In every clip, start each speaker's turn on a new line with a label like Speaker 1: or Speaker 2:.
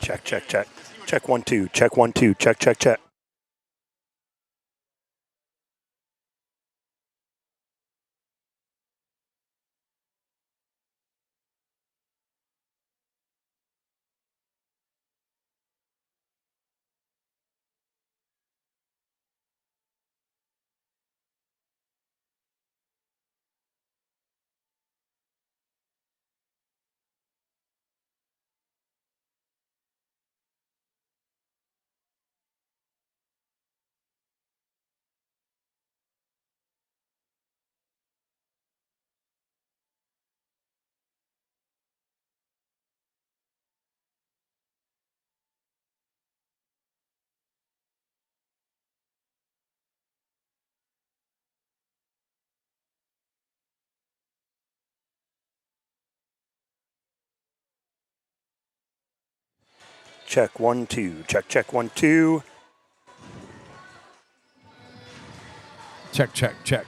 Speaker 1: Check, check, check. Check 1, 2. Check 1, 2. Check, check, check. Check 1, 2. Check, check 1, 2.
Speaker 2: Check, check, check.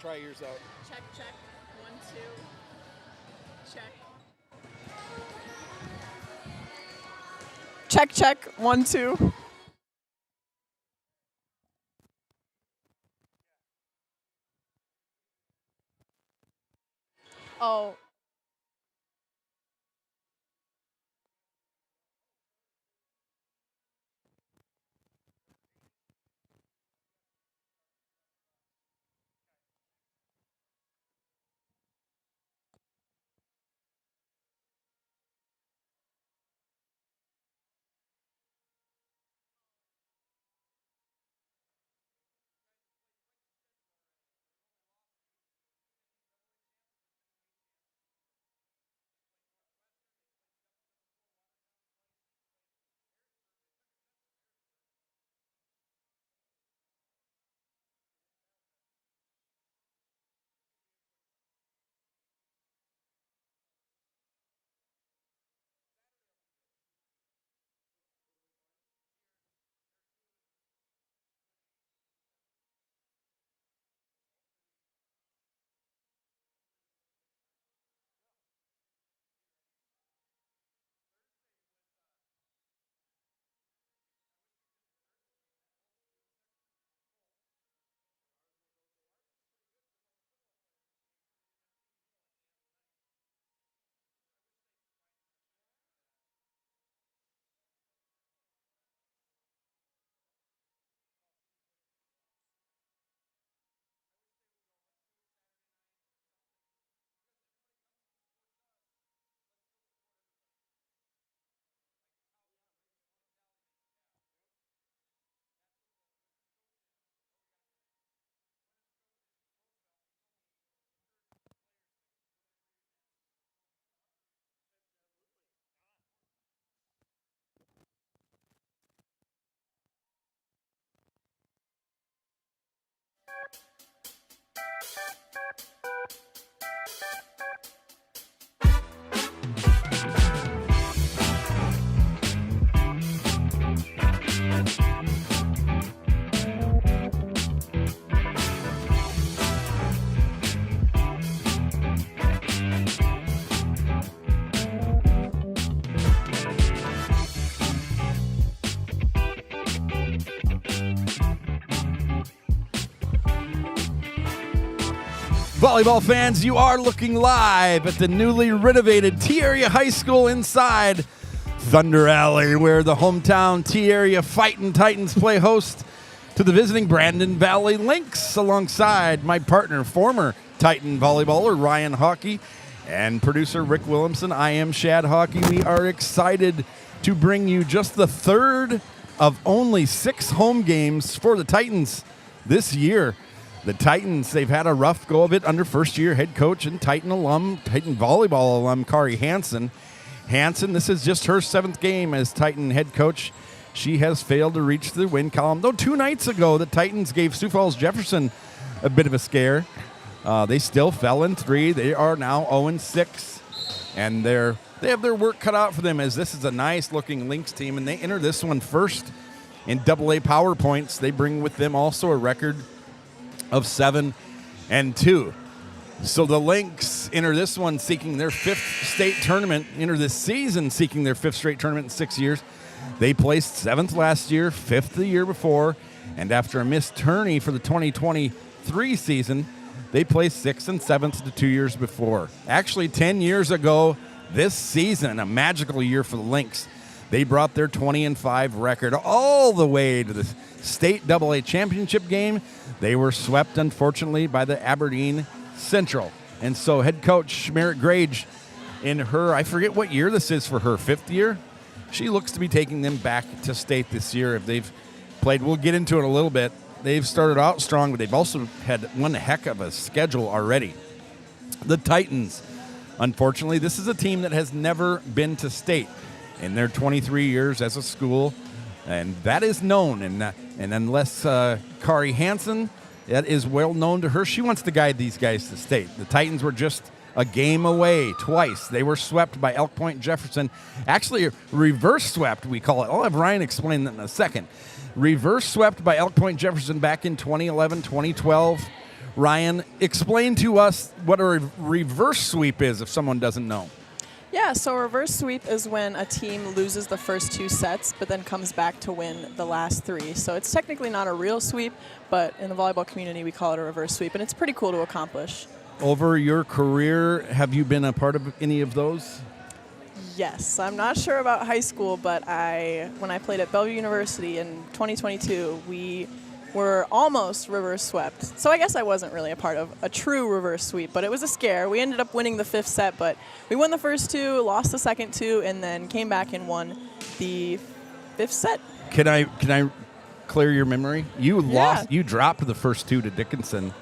Speaker 2: Try yours out.
Speaker 3: Check, check. 1, 2. Check. Check, check. 1, 2. Oh. Volleyball fans, you are looking live at the newly renovated T-Area High School inside Thunder Alley, where the hometown T-Area Fightin' Titans play host to the visiting Brandon Valley Lynx, alongside my partner, former Titan volleyballer Ryan Hockey, and producer Rick Williamson. I am Shad Hockey. We are excited to bring you just the third of only 6 home games for the Titans this year. The Titans, they've had a rough go of it under first-year head coach and Titan volleyball alum, Kari Hansen. Hansen, this is just her 7th game as Titan head coach. she has failed to reach the win column. Though 2 nights ago, the Titans gave Sioux Falls Jefferson a bit of a scare. They still fell in 3. They are now 0-6, and they have their work cut out for them, as this is a nice-looking Lynx team, and they enter this one first in AA power points. They bring with them also a record of 7-2. So the Lynx enter this one seeking their 5th state tournament, enter this season seeking their 5th straight tournament in 6 years. They placed 7th last year, 5th the year before, and after a missed tourney for the 2023 season, they placed 6th and 7th the 2 years before. Actually, 10 years ago this season, a magical year for the Lynx, they brought their 20-5 record all the way to the state AA championship game. They were swept, unfortunately, by the Aberdeen Central. And so head coach Merritt Grage, in her, I forget what year this is for her, 5th year, she looks to be taking them back to state this year. If they've played, we'll get into it a little bit. They've started out strong, but they've also had one heck of a schedule already. The Titans, unfortunately, this is a team that has never been to state in their 23 years as a school, and that is known. And unless Kari Hansen, that is well known to her, she wants to guide these guys to state. The Titans were just a game away twice. They were swept by Elk Point Jefferson. Actually, reverse swept, we call it. I'll have Ryan explain that in a second. Reverse swept by Elk Point Jefferson back in 2011, 2012. Ryan, explain to us what a reverse sweep is if someone doesn't know.
Speaker 4: Yeah, so a reverse sweep is when a team loses the first 2 sets but then comes back to win the last 3. So it's technically not a real sweep, but in the volleyball community we call it a reverse sweep, and it's pretty cool to accomplish.
Speaker 3: Over your career, have you been a part of any of those?
Speaker 4: Yes, I'm not sure about high school, but when I played at Bellevue University in 2022, we were almost reverse swept. So I guess I wasn't really a part of a true reverse sweep, but it was a scare. We ended up winning the 5th set, but we won the first 2, lost the second 2, and then came back and won the 5th set.
Speaker 3: Can I clear your memory? You dropped the first 2 to Dickinson.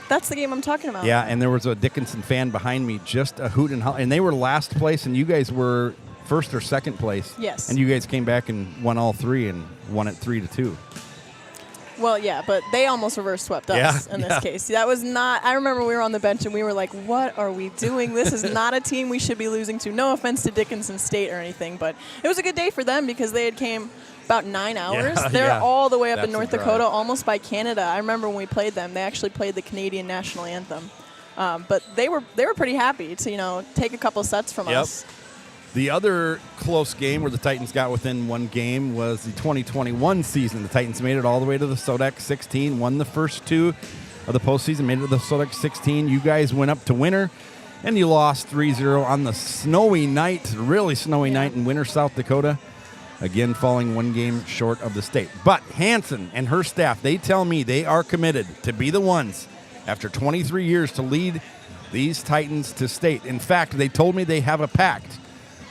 Speaker 4: That's the game I'm talking about.
Speaker 3: Yeah, and there was a Dickinson fan behind me, just a hoot and holler, and they were last place, and you guys were 1st or 2nd place.
Speaker 4: Yes.
Speaker 3: And you guys came back and won all 3 and won it 3-2.
Speaker 4: Well, yeah, but they almost reverse swept us in this case. That was not – I remember we were on the bench and we were like, what are we doing? This is not a team we should be losing to. No offense to Dickinson State or anything, but it was a good day for them because they had came about 9 hours. They're all the way up in North Dakota, almost by Canada. I remember when we played them, they actually played the Canadian national anthem. But they were pretty happy to, take a couple sets from us.
Speaker 3: The other close game where the Titans got within 1 game was the 2021 season. The Titans made it all the way to the Sodex 16, won the first 2 of the postseason, made it to the Sodex 16. You guys went up to winner, and you lost 3-0 on the snowy night, really snowy night in Winter, South Dakota. Again, falling 1 game short of the state. But Hansen and her staff, they tell me they are committed to be the ones, after 23 years, to lead these Titans to state. In fact, they told me they have a pact.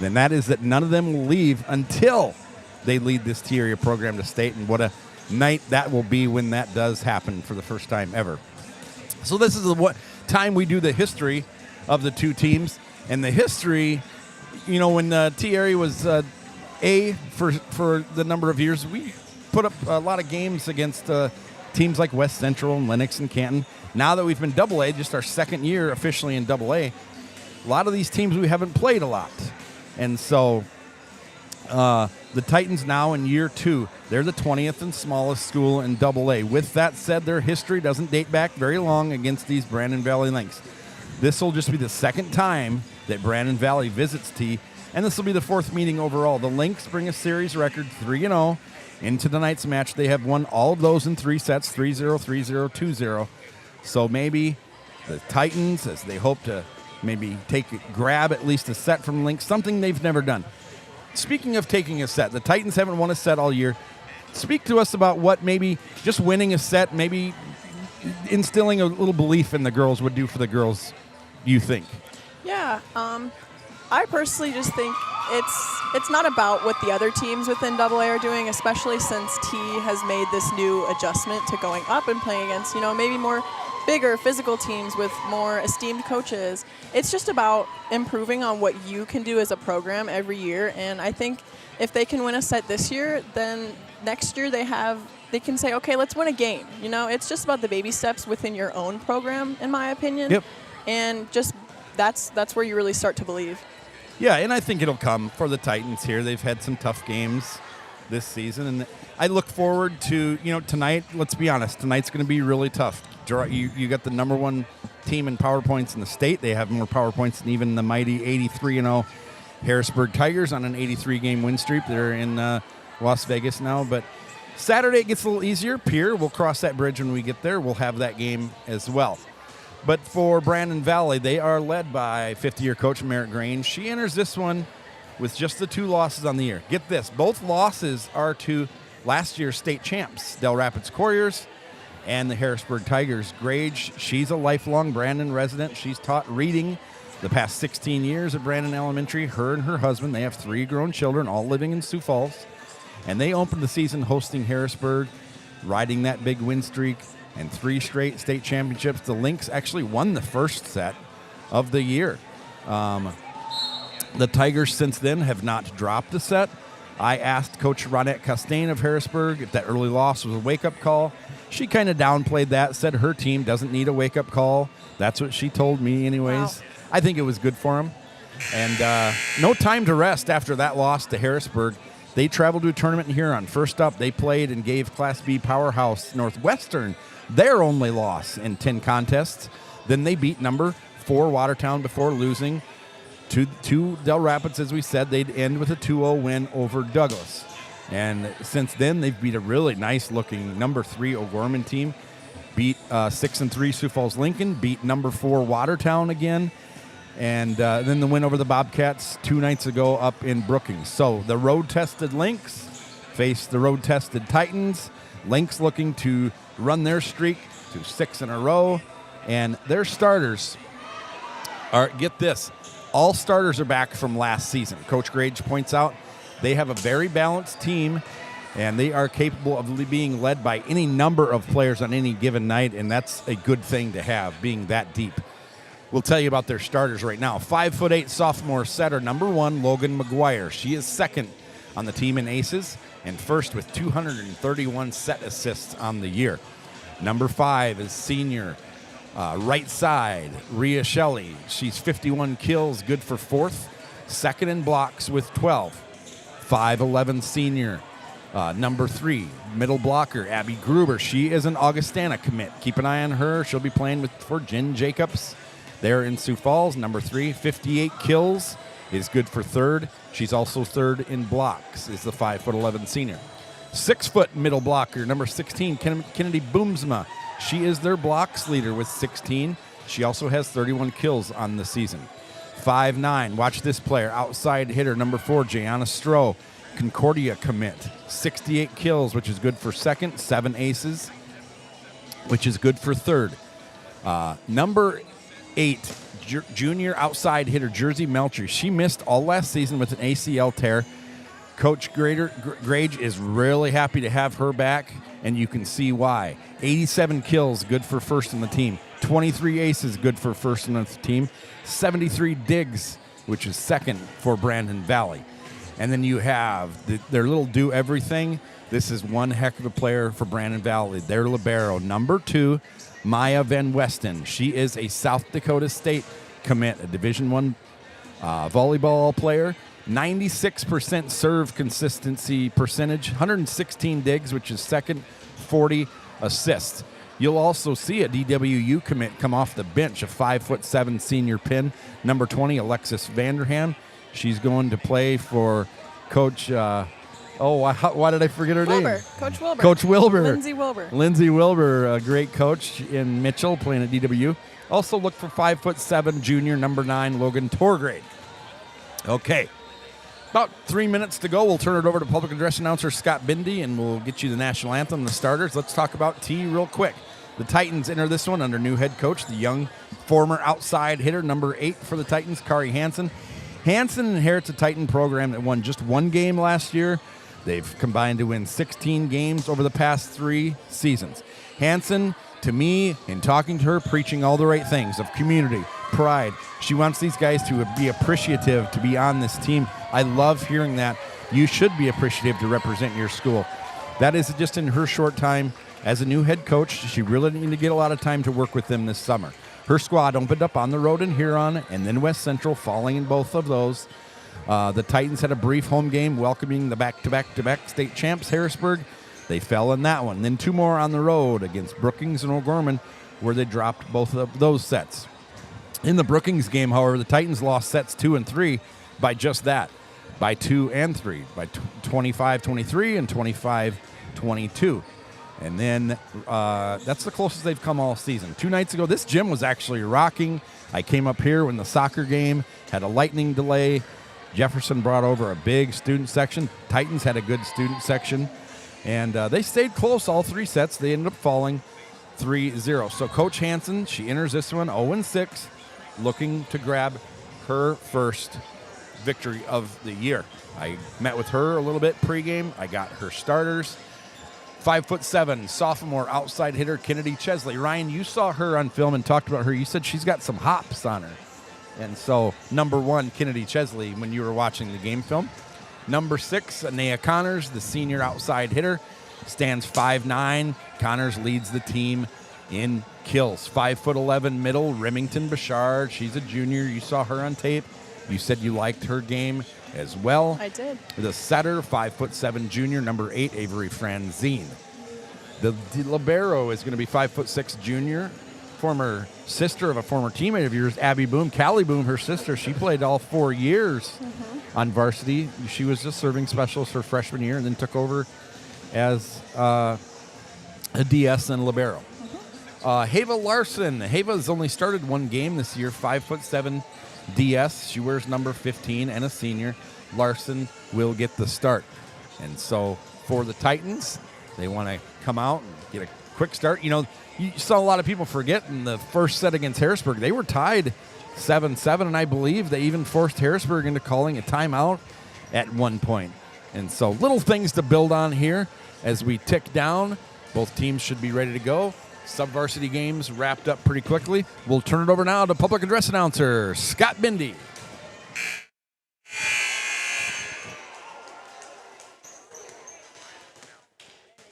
Speaker 3: Then that is that none of them will leave until they lead this T area program to state, and what a night that will be when that does happen for the first time ever. So this is the time we do the history of the 2 teams, and the history, when T area was A for the number of years, we put up a lot of games against teams like West Central and Lennox and Canton. Now that we've been AA, just our 2nd year officially in AA, a lot of these teams we haven't played a lot. And so the Titans now in year 2, they're the 20th and smallest school in AA. With that said, their history doesn't date back very long against these Brandon Valley Lynx. This will just be the 2nd time that Brandon Valley visits T, and this will be the 4th meeting overall. The Lynx bring a series record 3-0 into tonight's match. They have won all of those in 3 sets, 3-0, 3-0, 2-0. So maybe the Titans, as they hope to maybe grab at least a set from Lynx, something they've never done. Speaking of taking a set, the Titans haven't won a set all year. Speak to us about what maybe just winning a set, maybe instilling a little belief in the girls would do for the girls, you think? Yeah,
Speaker 4: I personally just think it's not about what the other teams within AA are doing, especially since T has made this new adjustment to going up and playing against, maybe more bigger physical teams with more esteemed coaches. It's just about improving on what you can do as a program every year. And I think if they can win a set this year, then next year they can say, okay, let's win a game. You know, it's just about the baby steps within your own program, in my opinion.
Speaker 3: Yep.
Speaker 4: And just that's where you really start to believe.
Speaker 3: Yeah, and I think it'll come for the Titans here. They've had some tough games this season, and I look forward to, tonight. Let's be honest, tonight's going to be really tough. You got the number one team in power points in the state. They have more power points than even the mighty 83-0 Harrisburg Tigers on an 83-game win streak. They're in Las Vegas now, but Saturday it gets a little easier. Pier, we'll cross that bridge when we get there. We'll have that game as well. But for Brandon Valley, they are led by 50-year coach Merritt Grange. She enters this one with just the 2 losses on the year. Get this, both losses are to last year's state champs, Del Rapids Couriers and the Harrisburg Tigers. Grange, she's a lifelong Brandon resident. She's taught reading the past 16 years at Brandon Elementary. Her and her husband, they have 3 grown children, all living in Sioux Falls. And they opened the season hosting Harrisburg, riding that big win streak, and 3 straight state championships. The Lynx actually won the first set of the year. The Tigers since then have not dropped a set. I asked Coach Ronette Costain of Harrisburg if that early loss was a wake-up call. She kind of downplayed that, said her team doesn't need a wake-up call. That's what she told me anyways.
Speaker 4: Wow.
Speaker 3: I think it was good for them. And no time to rest after that loss to Harrisburg. They traveled to a tournament in Huron. First up, they played and gave Class B powerhouse Northwestern their only loss in 10 contests. Then they beat number 4 Watertown before losing to Del Rapids. As we said, they'd end with a 2-0 win over Douglas. And since then, they've beat a really nice-looking number 3 O'Gorman team, beat 6-3 Sioux Falls Lincoln, beat number 4 Watertown again, and then the win over the Bobcats 2 nights ago up in Brookings. So the road-tested Lynx face the road-tested Titans. Lynx looking to run their streak to 6 in a row, and their starters are, get this, all starters are back from last season. Coach Grange points out they have a very balanced team, and they are capable of being led by any number of players on any given night, and that's a good thing to have, being that deep. We'll tell you about their starters right now. 5'8" sophomore setter, number 1, Logan McGuire. She is second on the team in aces and first with 231 set assists on the year. Number 5 is senior right side, Rhea Shelley. She's 51 kills, good for 4th. Second in blocks with 12. 5'11" senior, number 3, middle blocker, Abby Gruber. She is an Augustana commit. Keep an eye on her. She'll be playing for Jen Jacobs there in Sioux Falls. Number 3, 58 kills, is good for 3rd. She's also 3rd in blocks, is the 5'11" senior. 6-foot middle blocker, number 16, Kennedy Boomsma. She is their blocks leader with 16. She also has 31 kills on the season. 5'9", watch this player, outside hitter, number 4, Jayana Stroh, Concordia commit. 68 kills, which is good for 2nd, 7 aces, which is good for 3rd. Number 8, junior outside hitter, Jersey Melcher. She missed all last season with an ACL tear. Coach Grange is really happy to have her back, and you can see why. 87 kills, good for 1st on the team. 23 aces, good for 1st on the team. 73 digs, which is 2nd for Brandon Valley. And then you have their little do-everything. This is one heck of a player for Brandon Valley. Their libero, number 2, Maya Van Westen. She is a South Dakota State commit, a Division I volleyball player. 96% serve consistency percentage, 116 digs, which is 2nd, 40 assists. You'll also see a DWU commit come off the bench, a 5'7" senior pin, number 20, Alexis Vanderham. She's going to play for Coach, why did I forget her name?
Speaker 4: Coach Wilbur.
Speaker 3: Coach Wilbur.
Speaker 4: Lindsay Wilbur.
Speaker 3: Lindsay Wilbur, a great coach in Mitchell, playing at DWU. Also look for 5'7" junior, number 9, Logan Torgrade. Okay. About 3 minutes to go. We'll turn it over to public address announcer Scott Bindi, and we'll get you the national anthem, the starters. Let's talk about T real quick. The Titans enter this one under new head coach, the young former outside hitter, number 8 for the Titans, Kari Hansen. Hansen inherits a Titan program that won just 1 game last year. They've combined to win 16 games over the past 3 seasons. Hansen to me, in talking to her, preaching all the right things of community, pride. She wants these guys to be appreciative to be on this team. I love hearing that. You should be appreciative to represent your school. That is just in her short time as a new head coach. She really needed to get a lot of time to work with them this summer. Her squad opened up on the road in Huron and then West Central, falling in both of those. The Titans had a brief home game welcoming the back-to-back state champs, Harrisburg. They fell in that one. Then 2 more on the road against Brookings and O'Gorman, where they dropped both of those sets. In the Brookings game, however, the Titans lost sets 2 and 3 by just that, by 2 and 3, by 25-23 and 25-22. And then that's the closest they've come all season. 2 nights ago, this gym was actually rocking. I came up here when the soccer game had a lightning delay. Jefferson brought over a big student section. Titans had a good student section. And they stayed close all 3 sets. They ended up falling 3-0. So Coach Hansen, she enters this one 0-6, looking to grab her first victory of the year. I met with her a little bit pregame. I got her starters. 5'7", sophomore outside hitter Kennedy Chesley. Ryan, you saw her on film and talked about her. You said she's got some hops on her. And so, number 1, Kennedy Chesley, when you were watching the game film. Number 6, Anea Connors, the senior outside hitter, stands 5'9". Connors leads the team in kills. 5'11" middle, Remington Bouchard. She's a junior. You saw her on tape. You said you liked her game as well.
Speaker 4: I did.
Speaker 3: The setter, 5'7" junior, number 8, Avery Franzine. The libero is going to be 5'6" junior, former sister of a former teammate of yours, Abby Boom. Callie Boom, her sister, she played all 4 years on varsity. She was just serving specialist her freshman year and then took over as a DS and libero. Hava Larson. Hava's only started 1 game this year, 5'7" DS. She wears number 15 and a senior. Larson will get the start. And so for the Titans, they want to come out and get a quick start. You know, you saw a lot of people forget in the first set against Harrisburg, they were tied 7-7, and I believe they even forced Harrisburg into calling a timeout at one point. And so little things to build on here as we tick down. Both teams should be ready to go. Sub-varsity games wrapped up pretty quickly. We'll turn it over now to public address announcer Scott Bindi.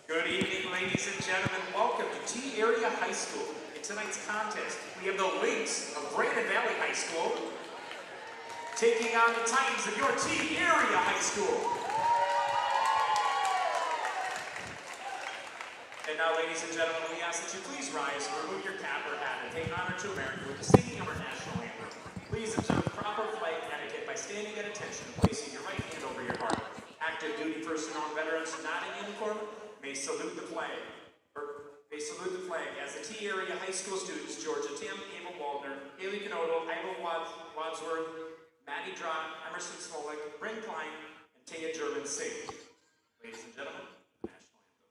Speaker 5: Good evening, ladies and gentlemen. Welcome to T Area High School. In tonight's contest, we have the Lynx of Brandon Valley High School taking on the Titans of your T Area High School. And now, ladies and gentlemen, we ask that you please rise, remove your cap or hat, and take honor to America with the singing of our national anthem. Please observe proper flight etiquette by standing at attention and placing your right hand over your heart. Active duty personnel and veterans not in uniform may salute the flag. As the T Area High School students, Georgia Tim, Ava Waldner, Haley Canodo, Ida Wadsworth, Maddie Drott, Emerson Smolik, Bryn Klein, and Taya German sing. Ladies and gentlemen, the national anthem.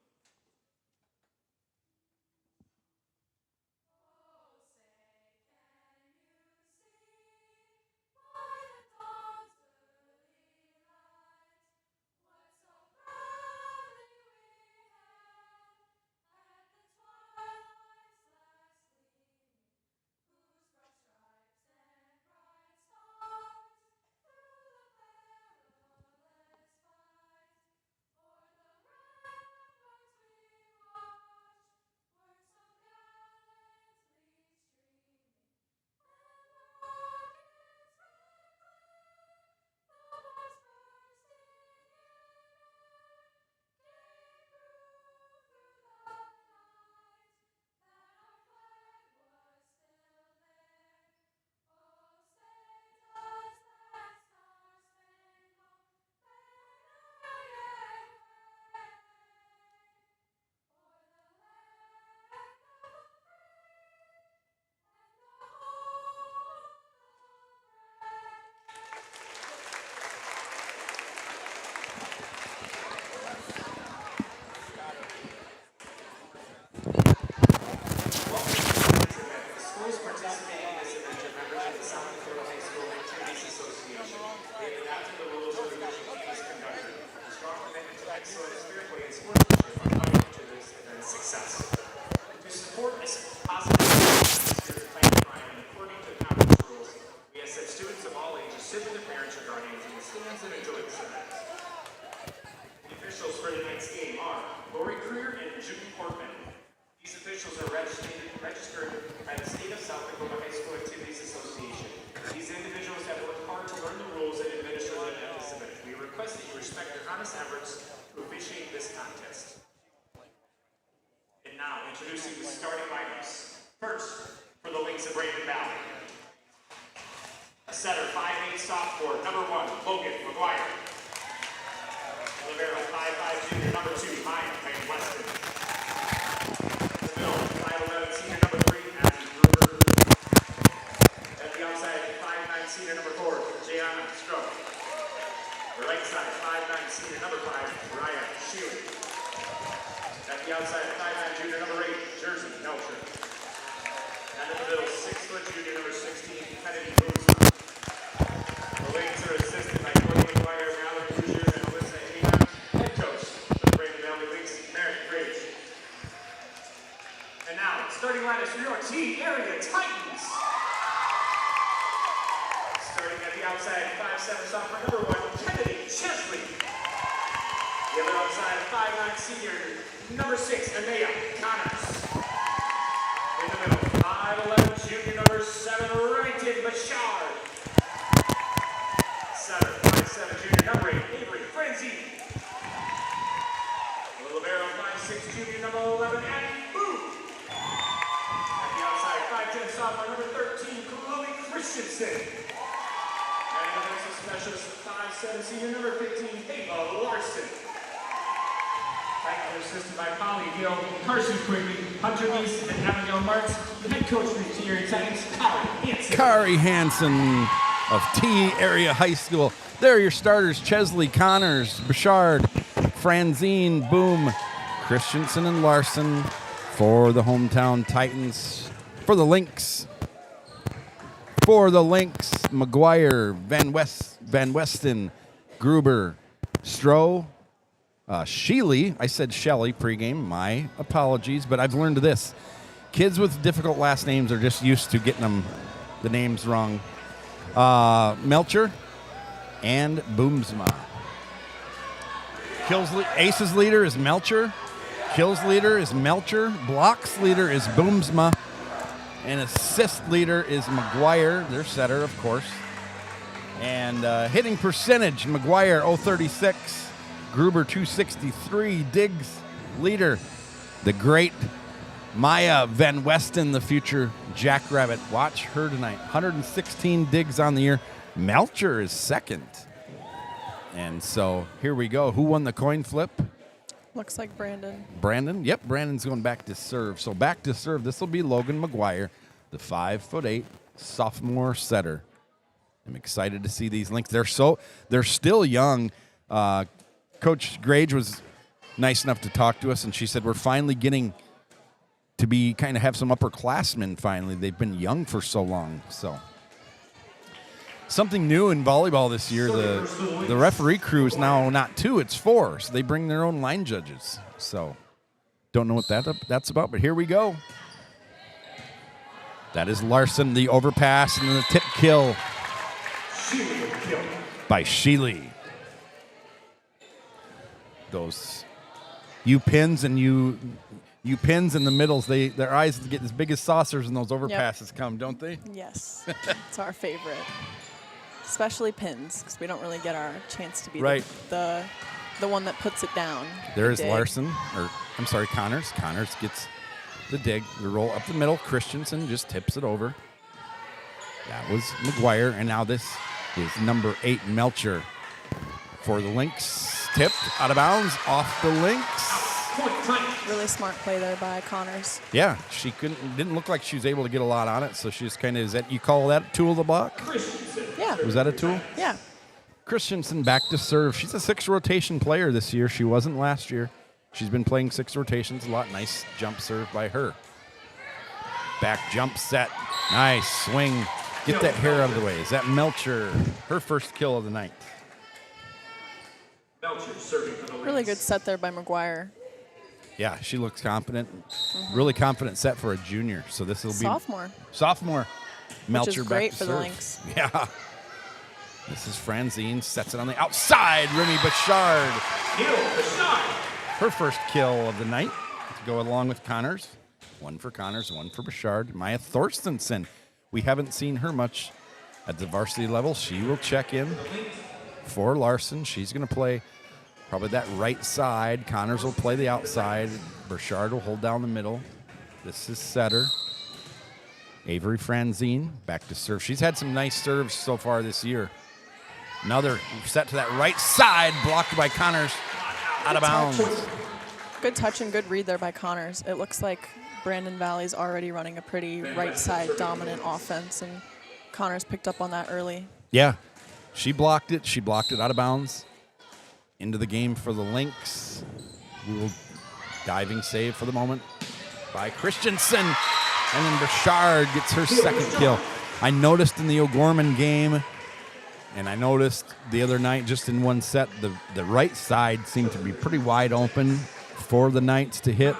Speaker 5: Judy Portman. These officials are registered by the State of South Dakota High School Activities Association. These individuals have worked hard to learn the rules and administer them at this event. We request that you respect their honest efforts to officiate this contest. And now, introducing the starting lineups. First, for the Lynx of Raven Valley. A setter, 5'8" sophomore, number 1, Logan McGuire. Libero, 5'5" junior, number 2, Maya Van Weston. In the middle, 5'11" senior, number 3, Matthew Gruber. At the outside, 5'9" senior, number 4, Jayana Stroh. The right side, 5'9" senior, number 5, Ryan Shealy. At the outside, 5'9" junior, number 8, Jersey Melcher. And in the middle, 6' junior, number 16, Kennedy Boozer. The Lynx are assisted by Cody McGuire, Mallory Hoosier, and Alyssa Hayden. Head coach for the Raven Valley Lynx, Merrick Graves. And now, starting lineups for your T-Area Titans. Starting at the outside, 5'7" sophomore, number 1, Kennedy Chesley. The other outside, 5'9" senior, number 6, Anaya Connors. In the middle, 5'11" junior, number 7, Ryan Bashard. Center, 5'7" junior, number 8, Avery Frenzy. The libero, 5'6" junior, number 11, Abby Boo. At the outside, 5'10" sophomore, number 13, Chloe Christensen. And the defensive specialist, 5'7" senior, number 15, Ava Larson. Titans are assisted by Polly Gill, Carson Quigley, Hunter Meese, and Abigail Martz. The head coach for the T-Area Titans, Kari Hansen.
Speaker 3: Kari Hansen of T-Area High School. There are your starters, Chesley, Connors, Bouchard, Franzine, Boom, Christensen, and Larson for the hometown Titans. For the Lynx, McGuire, Van Weston, Gruber, Stroh, Sheely. I said Shelley pregame. My apologies, but I've learned this. Kids with difficult last names are just used to getting the names wrong. Melcher and Boomsma. Aces leader is Melcher. Kills leader is Melcher. Blocks leader is Boomsma. And assist leader is McGuire, their setter, of course. And hitting percentage, McGuire 036. Gruber 263, Diggs leader, the great Maya Van Weston, the future Jackrabbit. Watch her tonight. 116 digs on the year. Melcher is second. And so here we go. Who won the coin flip?
Speaker 4: Looks like Brandon.
Speaker 3: Brandon? Yep, Brandon's going back to serve. So back to serve. This will be Logan McGuire, the 5'8" sophomore setter. I'm excited to see these Lynx. They're still young. Coach Grage was nice enough to talk to us, and she said we're finally getting to be kind of have some upperclassmen finally. They've been young for so long. So something new in volleyball this year. The referee crew is now not 2, it's 4. So they bring their own line judges. So don't know what that's about, but here we go. That is Larson, the overpass, and then the tip kill by Sheely. Those pins and pins in the middles, their eyes get as big as saucers and those overpasses come, don't they?
Speaker 4: Yes, it's our favorite, especially pins, because we don't really get our chance to be
Speaker 3: right.
Speaker 4: the one that puts it down.
Speaker 3: There is Larson, Connors. Connors gets the dig, the roll up the middle. Christensen just tips it over. That was McGuire, and now this is number 8, Melcher for the Lynx. Tipped out of bounds off the Lynx.
Speaker 4: Really smart play there by Connors.
Speaker 3: Yeah, she didn't look like she was able to get a lot on it, so she just kind of, you call that a tool of the block?
Speaker 4: Yeah.
Speaker 3: Was that a tool?
Speaker 4: Yeah.
Speaker 3: Christensen back to serve. She's a 6 rotation player this year. She wasn't last year. She's been playing 6 rotations a lot. Nice jump serve by her. Back jump set. Nice swing. Get that hair out of the way. Is that Melcher? Her first kill of the night.
Speaker 4: Really good set there by McGuire.
Speaker 3: Yeah, she looks confident. Mm-hmm. Really confident set for a junior. So this will be sophomore. Melcher,
Speaker 4: which is great for the Lynx.
Speaker 3: Yeah. This is Franzine, sets it on the outside. Remy Bouchard. Her first kill of the night. to go along with Connors. One for Connors, one for Bouchard. Maya Thorstensen. We haven't seen her much at the varsity level. She will check in for Larson. She's going to play probably that right side. Connors will play the outside. Bouchard will hold down the middle. This is setter. Avery Franzine back to serve. She's had some nice serves so far this year. Another set to that right side, blocked by Connors, out of bounds.
Speaker 4: Good touch and good read there by Connors. It looks like Brandon Valley's already running a pretty right side dominant offense, and Connors picked up on that early.
Speaker 3: Yeah, she blocked it. She blocked it out of bounds. Into the game for the Lynx. We will diving save for the moment by Christensen. And then Bouchard gets her second kill. I noticed in the O'Gorman game, and I noticed the other night just in one set, the right side seemed to be pretty wide open for the Knights to hit,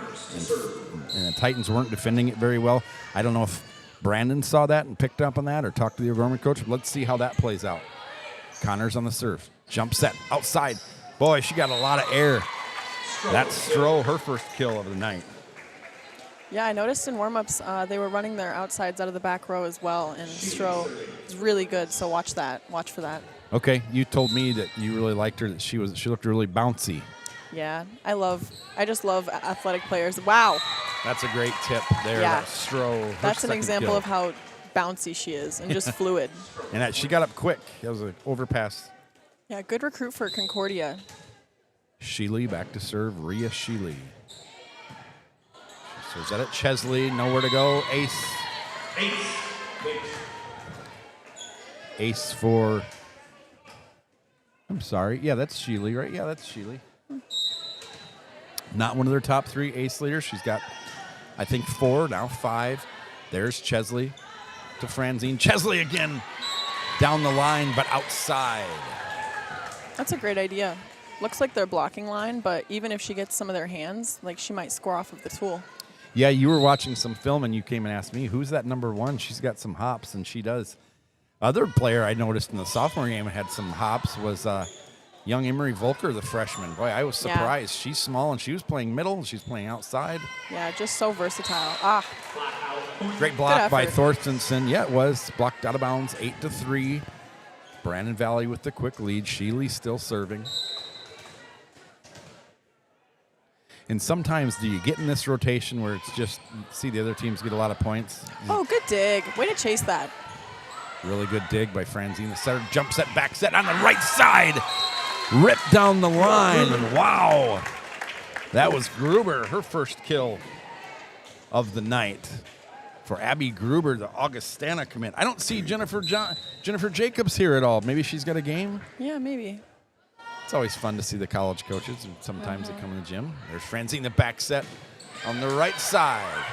Speaker 3: and the Titans weren't defending it very well. I don't know if Brandon saw that and picked up on that or talked to the O'Gorman coach, but let's see how that plays out. Connors on the serve. Jump set outside. Boy, she got a lot of air. That's Stroh, her first kill of the night.
Speaker 4: Yeah, I noticed in warm-ups they were running their outsides out of the back row as well, and Stroh is really good, so watch that. Watch for that.
Speaker 3: Okay, you told me that you really liked her, that she looked really bouncy.
Speaker 4: Yeah, I just love athletic players. Wow.
Speaker 3: That's a great tip there.
Speaker 4: Yeah.
Speaker 3: Stroh.
Speaker 4: That's an example of how bouncy she is and just fluid.
Speaker 3: And she got up quick. That was an overpass.
Speaker 4: Yeah, good recruit for Concordia.
Speaker 3: Sheely back to serve. Rhea Sheely. So is that it? Chesley, nowhere to go. Ace. Ace for, I'm sorry. Yeah, that's Sheely, right? Yeah, that's Sheely. Not one of their top 3 ace leaders. She's got, I think, 4, now 5. There's Chesley to Franzine. Chesley again down the line, but outside.
Speaker 4: That's a great idea. Looks like they're blocking line, but even if she gets some of their hands, like she might score off of the tool.
Speaker 3: Yeah, you were watching some film and you came and asked me, who's that number 1? She's got some hops, and she does. Other player I noticed in the sophomore game had some hops was young Emery Volker, the freshman. Boy, I was surprised. Yeah. She's small, and she was playing middle, and she's playing outside.
Speaker 4: Yeah, just so versatile.
Speaker 3: Great block by Thorstensen. Yeah, it was. Blocked out of bounds, 8-3. Brandon Valley with the quick lead. Sheely still serving. And sometimes do you get in this rotation where it's just, see the other teams get a lot of points?
Speaker 4: Oh, good dig. Way to chase that.
Speaker 3: Really good dig by Franzine. The setter, jump set, back set on the right side. Ripped down the line. And wow. That was Gruber, her first kill of the night. For Abby Gruber, the Augustana commit. I don't see Jennifer Jacobs here at all. Maybe she's got a game?
Speaker 4: Yeah, maybe.
Speaker 3: It's always fun to see the college coaches, and sometimes they come in the gym. There's Franzine, the back set on the right side.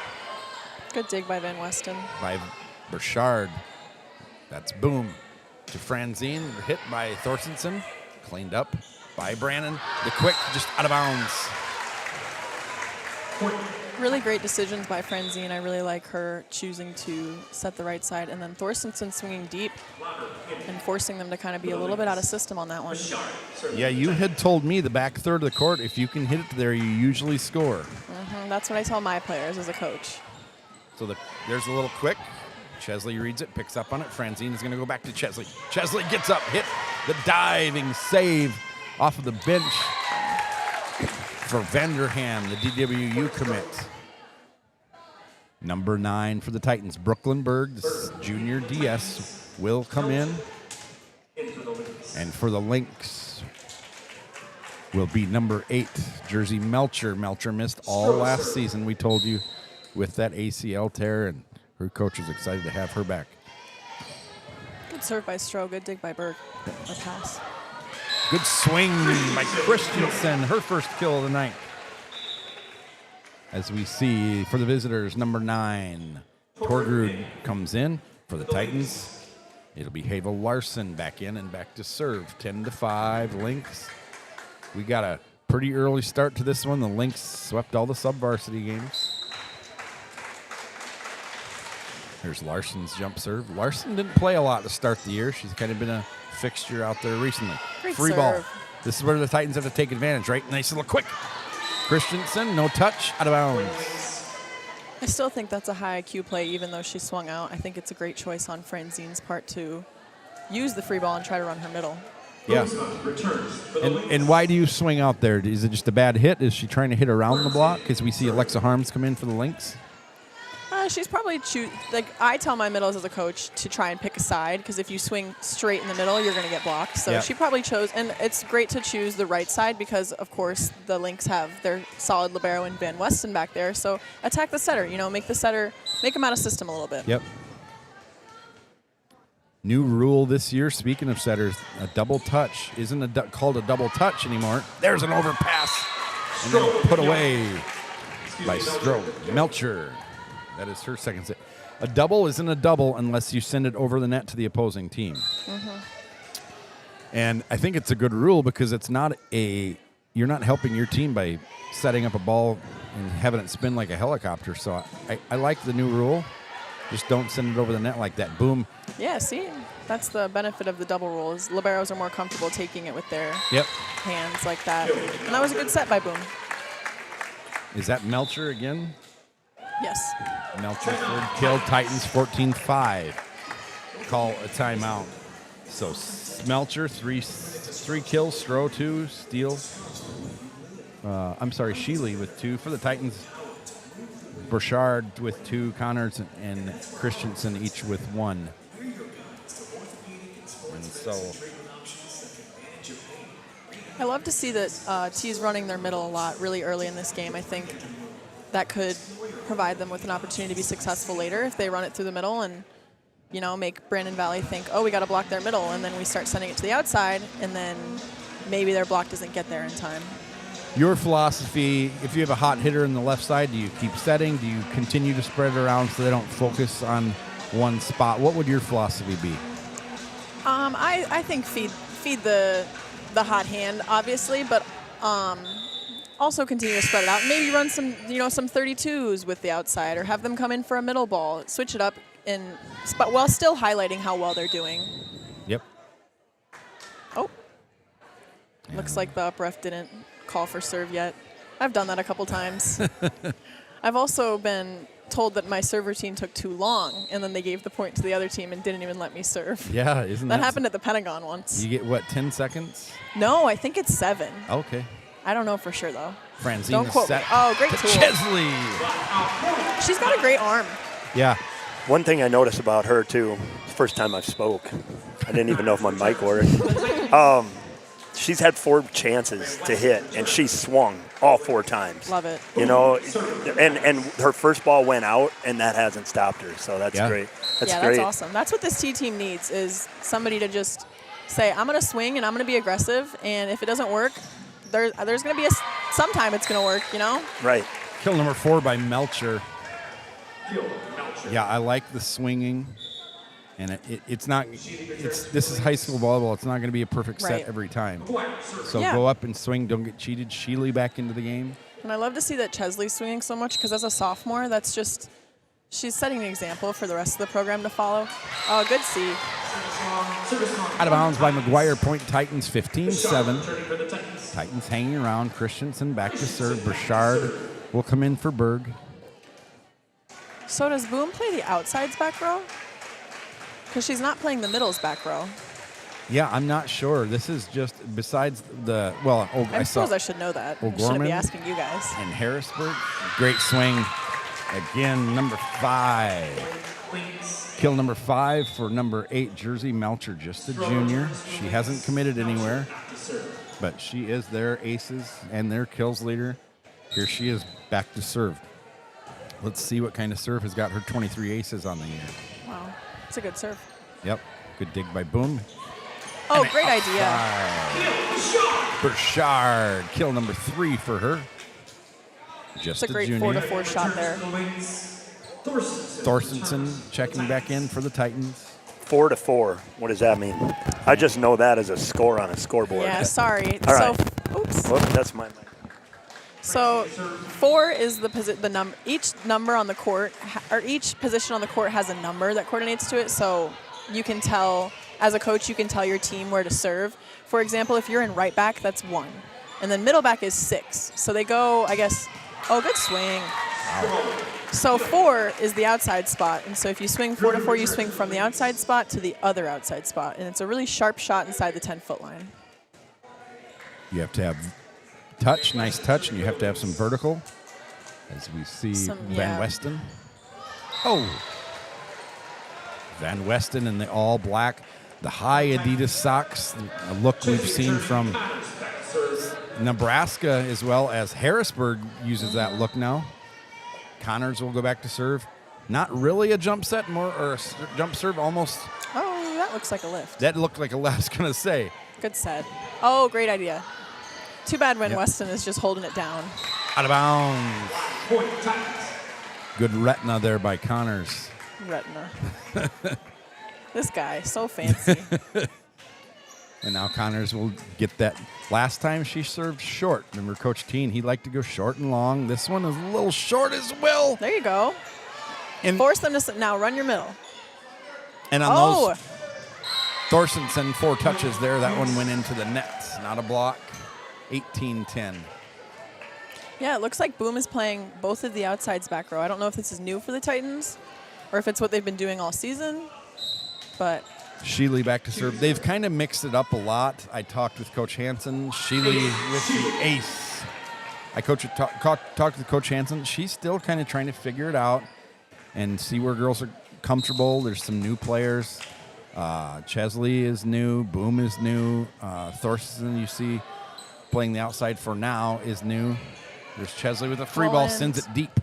Speaker 4: Good dig by Van Westen.
Speaker 3: By Bouchard. That's boom to Franzine. Hit by Thorstensen. Cleaned up by Brannon. The quick, just out of bounds.
Speaker 4: Really great decisions by Franzine. I really like her choosing to set the right side. And then Thorstensen swinging deep and forcing them to kind of be a little bit out of system on that one.
Speaker 3: Yeah, you had told me the back third of the court, if you can hit it there, you usually score.
Speaker 4: That's what I tell my players as a coach.
Speaker 3: So there's a little quick. Chesley reads it, picks up on it. Franzine is going to go back to Chesley. Chesley gets up, hit the diving save off of the bench for Vanderham, the DWU commit. Number 9 for the Titans, Brooklyn Berg, the junior DS, will come in. And for the Lynx will be number 8, Jersey Melcher. Melcher missed all last season, we told you, with that ACL tear, and her coach is excited to have her back.
Speaker 4: Good serve by Stroh, good dig by Berg, or pass.
Speaker 3: Good swing by Christensen, her first kill of the night. As we see for the visitors, number 9, Torgrud comes in for the Titans. It'll be Havel Larson back in and back to serve. 10-5 Lynx. We got a pretty early start to this one. The Lynx swept all the sub-varsity games. Here's Larson's jump serve. Larson didn't play a lot to start the year. She's kind of been a fixture out there recently.
Speaker 4: Great
Speaker 3: Free
Speaker 4: serve.
Speaker 3: ball. This is where the Titans have to take advantage, right? Nice little quick. Christensen, no touch, out of bounds.
Speaker 4: I still think that's a high IQ play, even though she swung out. I think it's a great choice on Franzine's part to use the free ball and try to run her middle.
Speaker 3: Yeah. And why do you swing out there? Is it just a bad hit? Is she trying to hit around the block? Because we see Alexa Harms come in for the Lynx.
Speaker 4: She's probably like I tell my middles as a coach to try and pick a side, because if you swing straight in the middle, you're going to get blocked. So she probably chose, and it's great to choose the right side because, of course, the Lynx have their solid libero and Van Westen back there. So attack the setter. Make the setter, make him out of system a little bit.
Speaker 3: Yep. New rule this year, speaking of setters, a double touch isn't called a double touch anymore. There's an overpass. And then put away by Stroke. Melcher. That is her second set. A double isn't a double unless you send it over the net to the opposing team. Mm-hmm. And I think it's a good rule because it's not you're not helping your team by setting up a ball and having it spin like a helicopter. So I like the new rule. Just don't send it over the net like that. Boom.
Speaker 4: Yeah, see? That's the benefit of the double rule is liberos are more comfortable taking it with their hands like that. And that was a good set by Boom.
Speaker 3: Is that Melcher again?
Speaker 4: Yes.
Speaker 3: Melcher third kill. Titans 14-5. Call a timeout. So Melcher, three kills. Stroh, 2. Steele. Sheely with 2 for the Titans. Burchard with 2. Connors and Christensen each with 1. And so
Speaker 4: I love to see that T's running their middle a lot really early in this game. I think that could provide them with an opportunity to be successful later if they run it through the middle and, make Brandon Valley think, oh, we got to block their middle, and then we start sending it to the outside, and then maybe their block doesn't get there in time.
Speaker 3: Your philosophy, if you have a hot hitter in the left side, do you keep setting? Do you continue to spread it around so they don't focus on one spot? What would your philosophy be?
Speaker 4: I think feed the hot hand, obviously, but also continue to spread it out. Maybe run some 32s with the outside, or have them come in for a middle ball. Switch it up while still highlighting how well they're doing.
Speaker 3: Yep.
Speaker 4: Oh. Looks like the up ref didn't call for serve yet. I've done that a couple times. I've also been told that my serve routine took too long, and then they gave the point to the other team and didn't even let me serve.
Speaker 3: Yeah, isn't that
Speaker 4: happened at the Pentagon once.
Speaker 3: You get, 10 seconds?
Speaker 4: No, I think it's 7.
Speaker 3: Okay.
Speaker 4: I don't know for sure, though.
Speaker 3: Franzine
Speaker 4: don't quote
Speaker 3: set
Speaker 4: me. Oh, great tool.
Speaker 3: Chesley.
Speaker 4: She's got a great arm.
Speaker 3: Yeah.
Speaker 1: One thing I noticed about her, too, first time I spoke, I didn't even know if my mic worked. She's had 4 chances to hit, and she swung all 4 times.
Speaker 4: Love it.
Speaker 1: And her first ball went out, and that hasn't stopped her, so that's great. That's great.
Speaker 4: That's awesome. That's what this T team needs, is somebody to just say, I'm going to swing, and I'm going to be aggressive, and if it doesn't work, there's going to be sometime it's going to work,
Speaker 1: Right.
Speaker 3: Kill number 4 by Melcher. Yeah, I like the swinging. And this is high school volleyball. It's not going to be a perfect set every time. So go up and swing. Don't get cheated. Sheely back into the game.
Speaker 4: And I love to see that Chesley's swinging so much, because as a sophomore, she's setting an example for the rest of the program to follow. Oh, good C.
Speaker 3: Out of bounds by McGuire. Point Titans 15-7. Titans hanging around. Christensen back to serve. Burchard will come in for Berg.
Speaker 4: So does Boom play the outsides back row? Because she's not playing the middles back row.
Speaker 3: Yeah, I'm not sure. This is just besides the
Speaker 4: I suppose I should know that. I shouldn't be asking you guys.
Speaker 3: And Harrisburg, great swing again. Number 5, kill number 5 for number 8 jersey Melcher, just a junior. She hasn't committed anywhere, but she is their aces and their kills leader. Here she is back to serve. Let's see what kind of serve has got her 23 aces on the year.
Speaker 4: Wow. It's a good serve.
Speaker 3: Yep. Good dig by Boom.
Speaker 4: Oh, great idea.
Speaker 3: Burchard. Kill number 3 for her. Just
Speaker 4: it's a great
Speaker 3: junior.
Speaker 4: 4-4 shot there.
Speaker 3: Thorstensen checking back in for the Titans.
Speaker 1: 4-4. What does that mean? I just know that as a score on a scoreboard.
Speaker 4: Yeah, sorry.
Speaker 1: All right.
Speaker 4: Oops.
Speaker 1: Whoop, that's my mic.
Speaker 4: So 4 is the number. Each number on the court, or each position on the court has a number that coordinates to it. So you can tell, as a coach, you can tell your team where to serve. For example, if you're in right back, that's 1. And then middle back is 6. So they go, I guess, oh, good swing. So 4 is the outside spot. And so if you swing 4 to 4, you swing from the outside spot to the other outside spot. And it's a really sharp shot inside the 10-foot line.
Speaker 3: You have to have touch, nice touch, and you have to have some vertical, as we see Van Westen. Oh! Van Westen in the all black, the high Adidas socks, a look we've seen from Nebraska as well as Harrisburg uses that look now. Connors will go back to serve. Not really a jump set, more or a jump serve almost.
Speaker 4: Oh, that looks like a lift.
Speaker 3: That looked like a lift, I was going to say.
Speaker 4: Good set. Oh, great idea. Too bad when Weston is just holding it down.
Speaker 3: Out of bounds. Good retina there by Connors.
Speaker 4: Retina. This guy, so fancy.
Speaker 3: And now Connors will get that. Last time she served short. Remember Coach Teen, he liked to go short and long. This one is a little short as well.
Speaker 4: There you go.
Speaker 3: And
Speaker 4: force them to now run your middle.
Speaker 3: And on those, Thorstensen 4 touches there. That one went into the net. Not a block. 18-10.
Speaker 4: Yeah, it looks like Boom is playing both of the outsides back row. I don't know if this is new for the Titans or if it's what they've been doing all season, but
Speaker 3: Sheely back to serve. They've kind of mixed it up a lot. I talked with Coach Hansen. Sheely with the ace. I talked with Coach Hansen. She's still kind of trying to figure it out and see where girls are comfortable. There's some new players. Chesley is new. Boom is new. Thorsten, you see, playing the outside for now is new. There's Chesley with a free ball, sends it deep.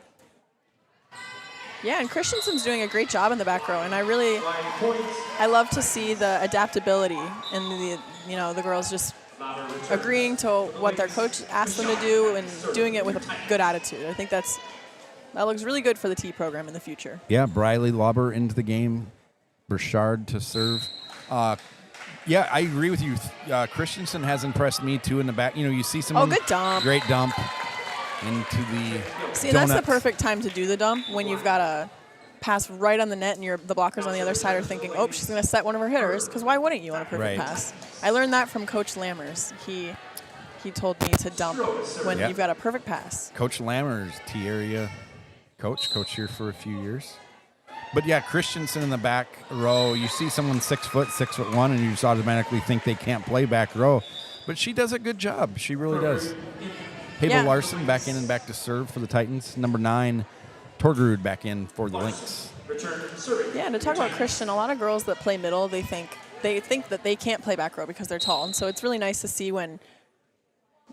Speaker 4: Yeah, and Christensen's doing a great job in the back row, and I love to see the adaptability and the girls just agreeing to what their coach asked them to do and doing it with a good attitude. I think that looks really good for the T program in the future. Yeah,
Speaker 3: Briley Lauber into the game. Burchard to serve. Yeah, I agree with you. Christensen has impressed me too in the back. You see someone.
Speaker 4: Oh, good dump.
Speaker 3: Great dump into the.
Speaker 4: See, that's the perfect time to do the dump when you've got a pass right on the net and the blockers on the other side are thinking, oh, she's going to set one of her hitters, because why wouldn't you on a perfect pass? I learned that from Coach Lammers. He told me to dump when you've got a perfect pass.
Speaker 3: Coach Lammers, T area coach here for a few years. But yeah, Christensen in the back row, you see someone 6'1", and you just automatically think they can't play back row. But she does a good job. She really does. Habel Larson back in and back to serve for the Titans. Number 9, Torgerud back in for the Lynx.
Speaker 4: Yeah, and to talk about Christian, a lot of girls that play middle, they think that they can't play back row because they're tall. And so it's really nice to see when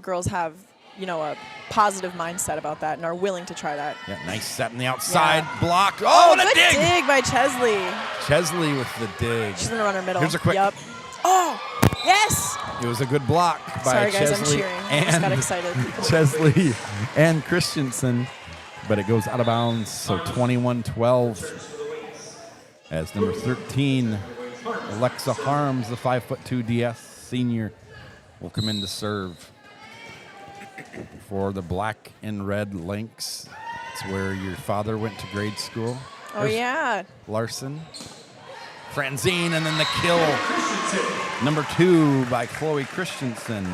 Speaker 4: girls have, a positive mindset about that and are willing to try that.
Speaker 3: Yeah, nice set on the outside, blocked. Oh, and a dig!
Speaker 4: Dig by Chesley.
Speaker 3: Chesley with the dig.
Speaker 4: She's going to run her middle.
Speaker 3: Here's a quick.
Speaker 4: Yep. Oh, yes!
Speaker 3: It was a good block by
Speaker 4: Sorry, guys,
Speaker 3: Chesley.
Speaker 4: I'm cheering. I just got excited.
Speaker 3: Chesley and Christensen, but it goes out of bounds, so 21-12. As number 13, Alexa Harms, the 5'2" DS senior, will come in to serve for the black and red Lynx. It's where your father went to grade school.
Speaker 4: There's
Speaker 3: Larson. Franzine, and then the kill. Number 2 by Chloe Christensen.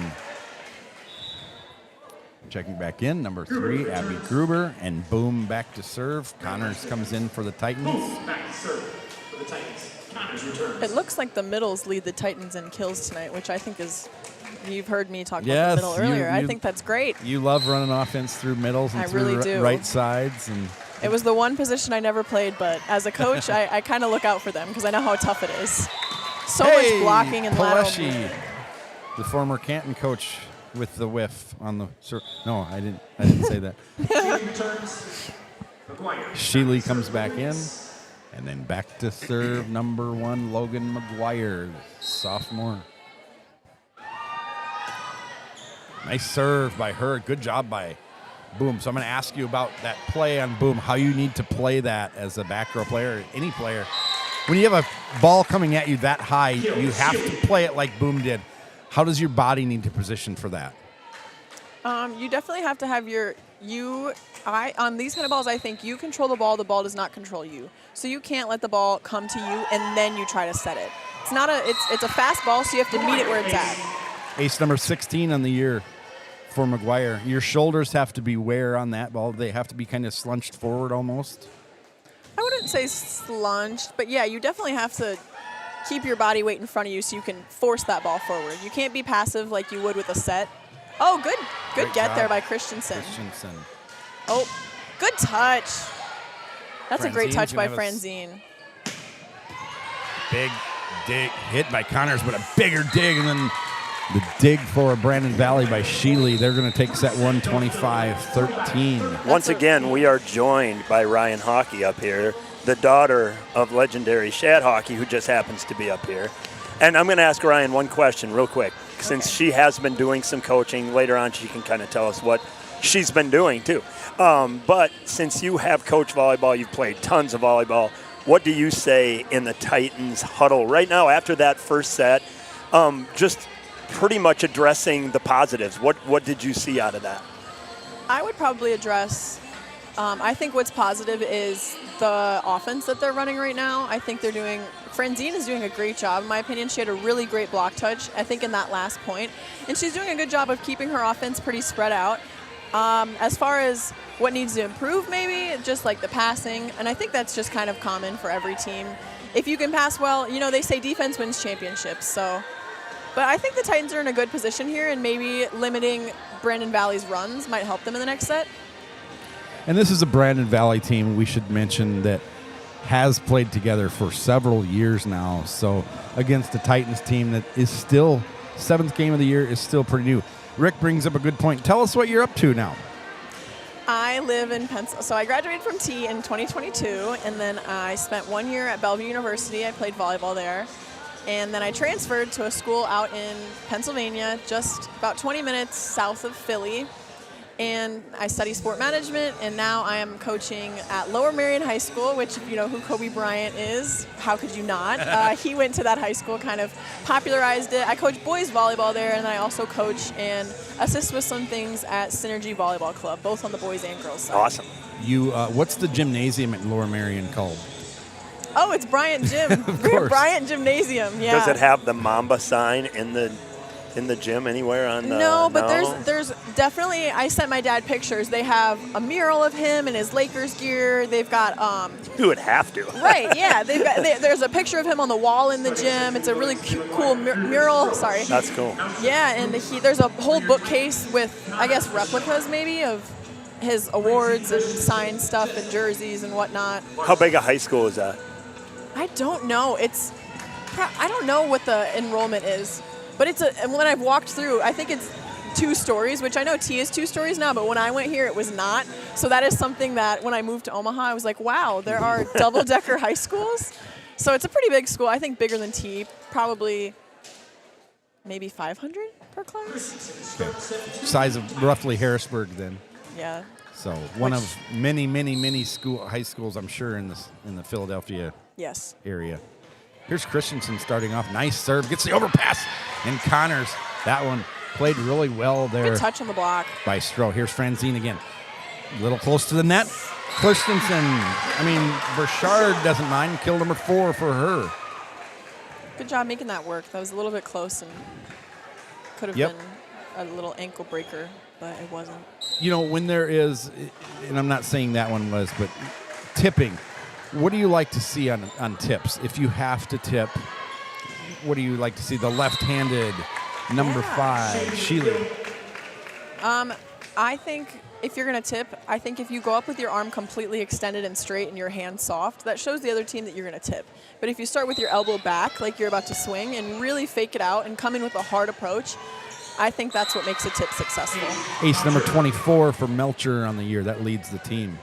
Speaker 3: Checking back in, number 3, Abby Gruber, and Boom back to serve. Connors comes in for the Titans.
Speaker 4: It looks like the middles lead the Titans in kills tonight, which I think is, you've heard me talk about the middle earlier. I think that's great.
Speaker 3: You love running offense through middles and through right sides. And
Speaker 4: it was the one position I never played, but as a coach, I kind of look out for them because I know how tough it is. So much blocking and lateral movement.
Speaker 3: The former Canton coach with the whiff on the no, I didn't say that. Sheely comes back in, and then back to serve number 1, Logan McGuire, sophomore. Nice serve by her. Good job by Boom. So I'm going to ask you about that play on Boom, how you need to play that as a back row player, any player. When you have a ball coming at you that high, you have to play it like Boom did. How does your body need to position for that?
Speaker 4: You definitely have to have on these kind of balls, I think you control the ball does not control you. So you can't let the ball come to you and then you try to set it. It's a fast ball, so you have to meet it where it's at.
Speaker 3: Ace number 16 on the year for McGuire. Your shoulders have to be where on that ball? They have to be kind of slunched forward almost?
Speaker 4: I wouldn't say slunched, but yeah, you definitely have to keep your body weight in front of you so you can force that ball forward. You can't be passive like you would with a set. Oh, good
Speaker 3: Great
Speaker 4: get
Speaker 3: job.
Speaker 4: there by Christensen.
Speaker 3: Christensen.
Speaker 4: Oh, good touch. That's a great
Speaker 3: Franzine's
Speaker 4: touch by
Speaker 3: gonna have a
Speaker 4: Franzine.
Speaker 3: Big dig hit by Connors, but a bigger dig, and then the dig for Brandon Valley by Sheely. They're going to take set 125-13.
Speaker 1: Once again, we are joined by Ryan Hockey up here, the daughter of legendary Shad Hockey, who just happens to be up here. And I'm going to ask Ryan one question real quick. Since she has been doing some coaching, later on she can kind of tell us what she's been doing too. But since you have coached volleyball, you've played tons of volleyball, what do you say in the Titans huddle right now after that first set? Just pretty much addressing the positives. What did you see out of that?
Speaker 4: I would probably address, I think what's positive is the offense that they're running right now. I think Franzine is doing a great job, in my opinion. She had a really great block touch, I think, in that last point. And she's doing a good job of keeping her offense pretty spread out. As far as what needs to improve, maybe, just like the passing. And I think that's just kind of common for every team. If you can pass well, they say defense wins championships. So, but I think the Titans are in a good position here, and maybe limiting Brandon Valley's runs might help them in the next set.
Speaker 3: And this is a Brandon Valley team, we should mention, that has played together for several years now. So against the Titans team that is still, 7th game of the year, is still pretty new. Rick brings up a good point. Tell us what you're up to now.
Speaker 4: I live in Pennsylvania. So I graduated from T in 2022, and then I spent 1 year at Bellevue University. I played volleyball there. And then I transferred to a school out in Pennsylvania, just about 20 minutes south of Philly. And I study sport management, and now I am coaching at Lower Merion High School, which, if you know who Kobe Bryant is, how could you not? He went to that high school, kind of popularized it. I coach boys volleyball there, and I also coach and assist with some things at Synergy Volleyball Club, both on the boys and girls side.
Speaker 1: Awesome.
Speaker 3: You, what's the gymnasium at Lower Merion called?
Speaker 4: Oh, it's Bryant Gym. Bryant Gymnasium, yeah.
Speaker 1: Does it have the Mamba sign in the gym anywhere on the...
Speaker 4: No, but there's definitely, I sent my dad pictures. They have a mural of him in his Lakers gear. They've got...
Speaker 1: You would have to.
Speaker 4: Right, yeah. There's a picture of him on the wall in the gym. It's a really cool mural. Sorry.
Speaker 1: That's cool.
Speaker 4: Yeah, and there's a whole bookcase with, I guess, replicas maybe of his awards and signed stuff and jerseys and whatnot.
Speaker 1: How big a high school is that?
Speaker 4: I don't know. I don't know what the enrollment is. But and when I've walked through, I think it's 2 stories, which I know T is 2 stories now, but when I went here, it was not. So that is something that when I moved to Omaha, I was like, wow, there are double-decker high schools. So it's a pretty big school. I think bigger than T, probably maybe 500 per class.
Speaker 3: Okay. Size of roughly Harrisburg then.
Speaker 4: Yeah.
Speaker 3: So one of many, many, many high schools, I'm sure, in the Philadelphia area. Here's Christensen starting off. Nice serve. Gets the overpass. And Connors, that one played really well there.
Speaker 4: Good touch on the block.
Speaker 3: By Stroh. Here's Franzine again. A little close to the net. Christensen, Burchard doesn't mind. Kill number 4 for her.
Speaker 4: Good job making that work. That was a little bit close and could have been a little ankle breaker, but it wasn't.
Speaker 3: When there is, and I'm not saying that one was, but tipping. What do you like to see on tips? If you have to tip, what do you like to see? The left-handed number 5, Sheely.
Speaker 4: I think if you're going to tip, I think if you go up with your arm completely extended and straight and your hand soft, that shows the other team that you're going to tip. But if you start with your elbow back like you're about to swing and really fake it out and come in with a hard approach, I think that's what makes a tip successful.
Speaker 3: Ace number 24 for Melcher on the year. That leads the team.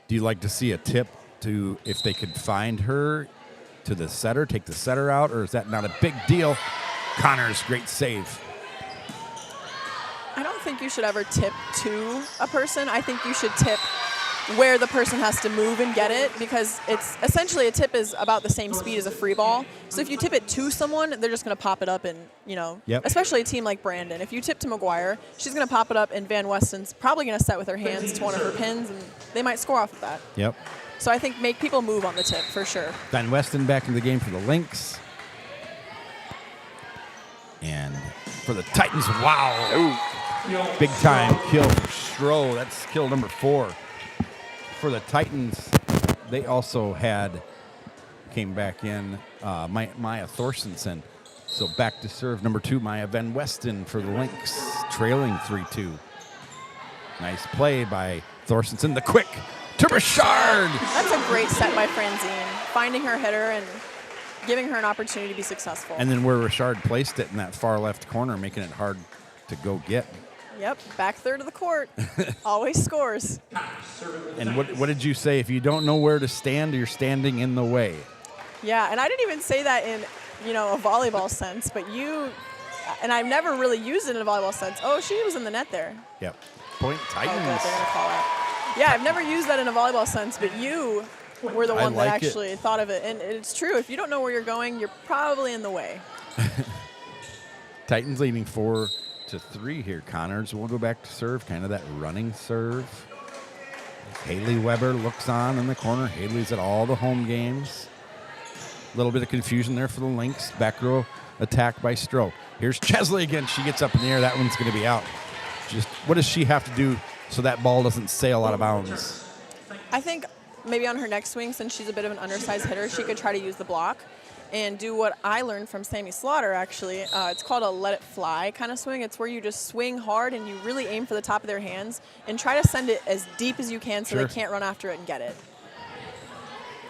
Speaker 3: Do you like to see a tip to, if they could find her, to the setter, take the setter out, or is that not a big deal? Connors, great save.
Speaker 4: I don't think you should ever tip to a person. I think you should tip where the person has to move and get it, because it's essentially a tip is about the same speed as a free ball. So if you tip it to someone, they're just going to pop it up and, especially a team like Brandon. If you tip to McGuire, she's going to pop it up and Van Weston's probably going to set with her hands to one of her pins and they might score off of that.
Speaker 3: Yep.
Speaker 4: So I think make people move on the tip for sure.
Speaker 3: Van Weston back in the game for the Lynx. And for the Titans. Wow.
Speaker 1: Ooh.
Speaker 3: Big time kill for Stroh. That's kill number 4 for the Titans. They also came back in Maya Thorstensen. So back to serve number 2, Maya Van Westen for the Lynx, trailing 3-2. Nice play by Thorstensen. The quick to Richard.
Speaker 4: That's a great set by Franzine, finding her hitter and giving her an opportunity to be successful.
Speaker 3: And then where Richard placed it in that far left corner, making it hard to go get.
Speaker 4: Yep, back third of the court. Always scores.
Speaker 3: And what did you say? If you don't know where to stand, you're standing in the way.
Speaker 4: Yeah, and I didn't even say that in, a volleyball sense, but and I've never really used it in a volleyball sense. Oh, she was in the net there.
Speaker 3: Yep. Point Titans.
Speaker 4: Oh, good, they're going to call out. Yeah, I've never used that in a volleyball sense, but you were the one that actually thought of it. And it's true. If you don't know where you're going, you're probably in the way.
Speaker 3: Titans leading 4-3 here. Connors will go back to serve, kind of that running serve. Haley Weber looks on in the corner. Haley's at all the home games. A little bit of confusion there for the Lynx. Back row attack by Stroh. Here's Chesley again. She gets up in the air. That one's going to be out. Just what does she have to do so that ball doesn't sail out of bounds?
Speaker 4: I think maybe on her next swing, since she's a bit of an undersized hitter, she could try to use the block and do what I learned from Sammy Slaughter, actually. It's called a let it fly kind of swing. It's where you just swing hard and you really aim for the top of their hands and try to send it as deep as you can so they can't run after it and get it.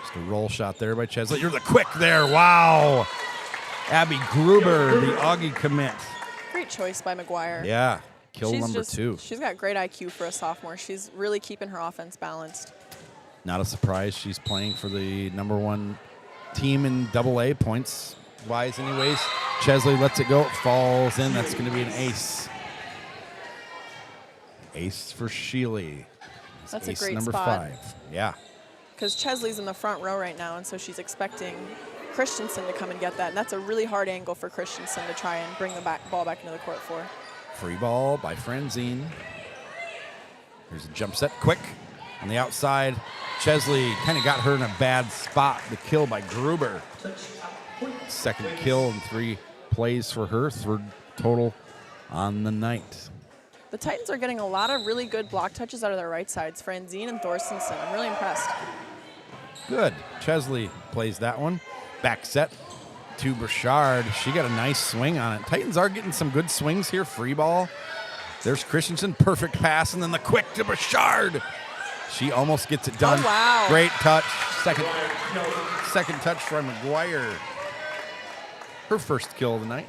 Speaker 3: Just a roll shot there by Chesley. You're the quick there. Wow. Abby Gruber, the Augie commit.
Speaker 4: Great choice by McGuire.
Speaker 3: Yeah. Kill number 2.
Speaker 4: She's got great IQ for a sophomore. She's really keeping her offense balanced.
Speaker 3: Not a surprise. She's playing for the number 1 team in AA points-wise anyways. Chesley lets it go. It falls in. That's going to be an ace. Ace for Sheely.
Speaker 4: That's
Speaker 3: ace
Speaker 4: a great
Speaker 3: number
Speaker 4: spot.
Speaker 3: 5. Yeah.
Speaker 4: Because Chesley's in the front row right now, and so she's expecting Christensen to come and get that. And that's a really hard angle for Christensen to try and bring the ball back into the court for.
Speaker 3: Free ball by Franzine. Here's a jump set, quick on the outside. Chesley kind of got her in a bad spot. The kill by Gruber. Second kill and 3 plays for her. Third total on the night.
Speaker 4: The Titans are getting a lot of really good block touches out of their right sides. Franzine and Thorstensen. I'm really impressed.
Speaker 3: Good. Chesley plays that one. Back set to Burchard. She got a nice swing on it. Titans are getting some good swings here. Free ball. There's Christensen. Perfect pass. And then the quick to Burchard. She almost gets it done.
Speaker 4: Oh, wow.
Speaker 3: Great touch. Second touch from McGuire. Her first kill of the night.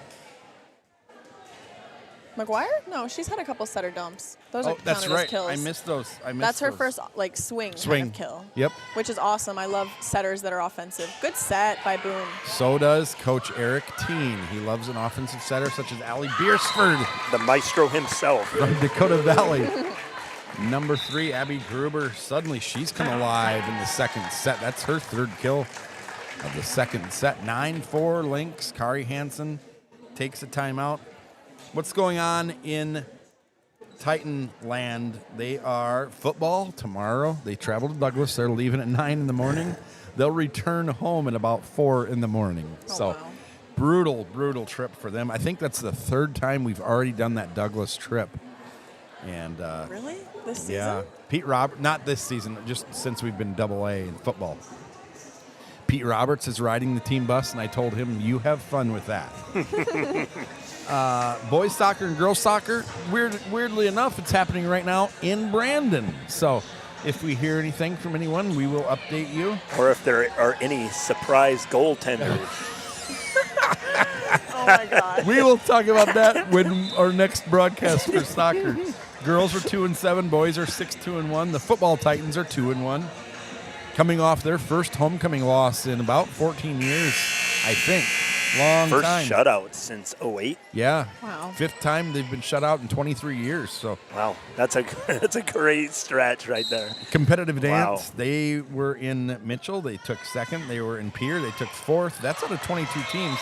Speaker 4: McGuire? No, she's had a couple setter dumps. Those are
Speaker 3: that's
Speaker 4: counted
Speaker 3: right.
Speaker 4: as kills.
Speaker 3: I missed those.
Speaker 4: That's her first swing kind of kill.
Speaker 3: Yep.
Speaker 4: Which is awesome. I love setters that are offensive. Good set by Boone.
Speaker 3: So does Coach Eric Teen. He loves an offensive setter such as Allie Beersford.
Speaker 1: The maestro himself.
Speaker 3: From Dakota Valley. Number 3, Abby Gruber. Suddenly she's come alive in the second set. That's her third kill of the second set. 9-4 Lynx. Kari Hansen takes a timeout. What's going on in Titan land? They are football tomorrow. They travel to Douglas. They're leaving at 9 in the morning. They'll return home at about 4 in the morning.
Speaker 4: Wow.
Speaker 3: Brutal trip for them. I think that's the 3rd time we've already done that Douglas trip. And
Speaker 4: Really? This season?
Speaker 3: yeah, Pete Roberts, not this season, just since we've been AA in football. Pete Roberts is riding the team bus, and I told him, you have fun with that. Boys soccer and girls soccer, weirdly enough, it's happening right now in Brandon. So if we hear anything from anyone, we will update you.
Speaker 1: Or if there are any surprise goaltenders.
Speaker 4: Oh, my God.
Speaker 3: We will talk about that when our next broadcast for soccer. Girls are 2-7, boys are 6-2-1. The football Titans are 2-1. Coming off their first homecoming loss in about 14 years, I think. Long
Speaker 1: First
Speaker 3: time.
Speaker 1: shutout since 2008.
Speaker 3: Yeah.
Speaker 4: Wow.
Speaker 3: 5th time they've been shut out in 23 years. So
Speaker 1: Wow, that's a great stretch right there.
Speaker 3: competitive dance.
Speaker 1: Wow.
Speaker 3: They were in Mitchell. They took 2nd. They were in Pierre. They took 4th. That's out of 22 teams.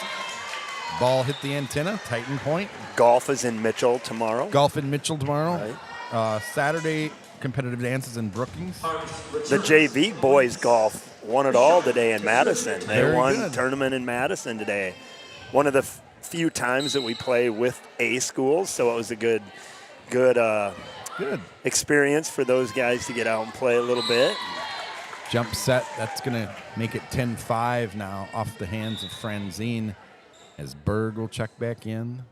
Speaker 3: Ball hit the antenna. Titan point.
Speaker 1: Golf is in Mitchell tomorrow.
Speaker 3: Golf in Mitchell tomorrow.
Speaker 1: Right.
Speaker 3: Saturday, competitive dances in Brookings.
Speaker 1: The JV boys golf won it all today in Madison. They
Speaker 3: Very
Speaker 1: won
Speaker 3: good.
Speaker 1: tournament in Madison today. One of the few times that we play with A schools, so it was a good experience for those guys to get out and play a little bit.
Speaker 3: Jump set, that's going to make it 10-5 now off the hands of Franzine as Berg will check back in.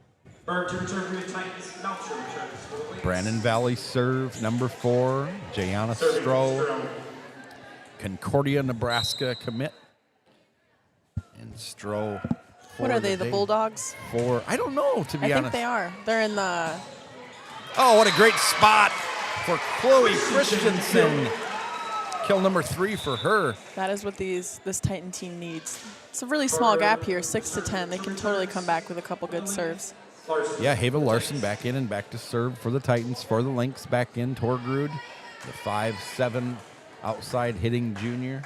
Speaker 5: Berg to return for the Titans. Melcher returns for the Lynx.
Speaker 3: Brandon Valley serve, number 4, Jayana Stroh. Concordia, Nebraska commit. And Stroh.
Speaker 4: What are they, the Bulldogs?
Speaker 3: I don't know, to be honest.
Speaker 4: I think they are. They're in the...
Speaker 3: Oh, what a great spot for Chloe Christensen. Kill number 3 for her.
Speaker 4: That is what this Titan team needs. It's a really small gap here, 6-10. They can totally come back with a couple good serves.
Speaker 3: Yeah, Hava Larson back in and back to serve for the Titans. For the Lynx, back in Torgrud, the 5'7" outside hitting junior.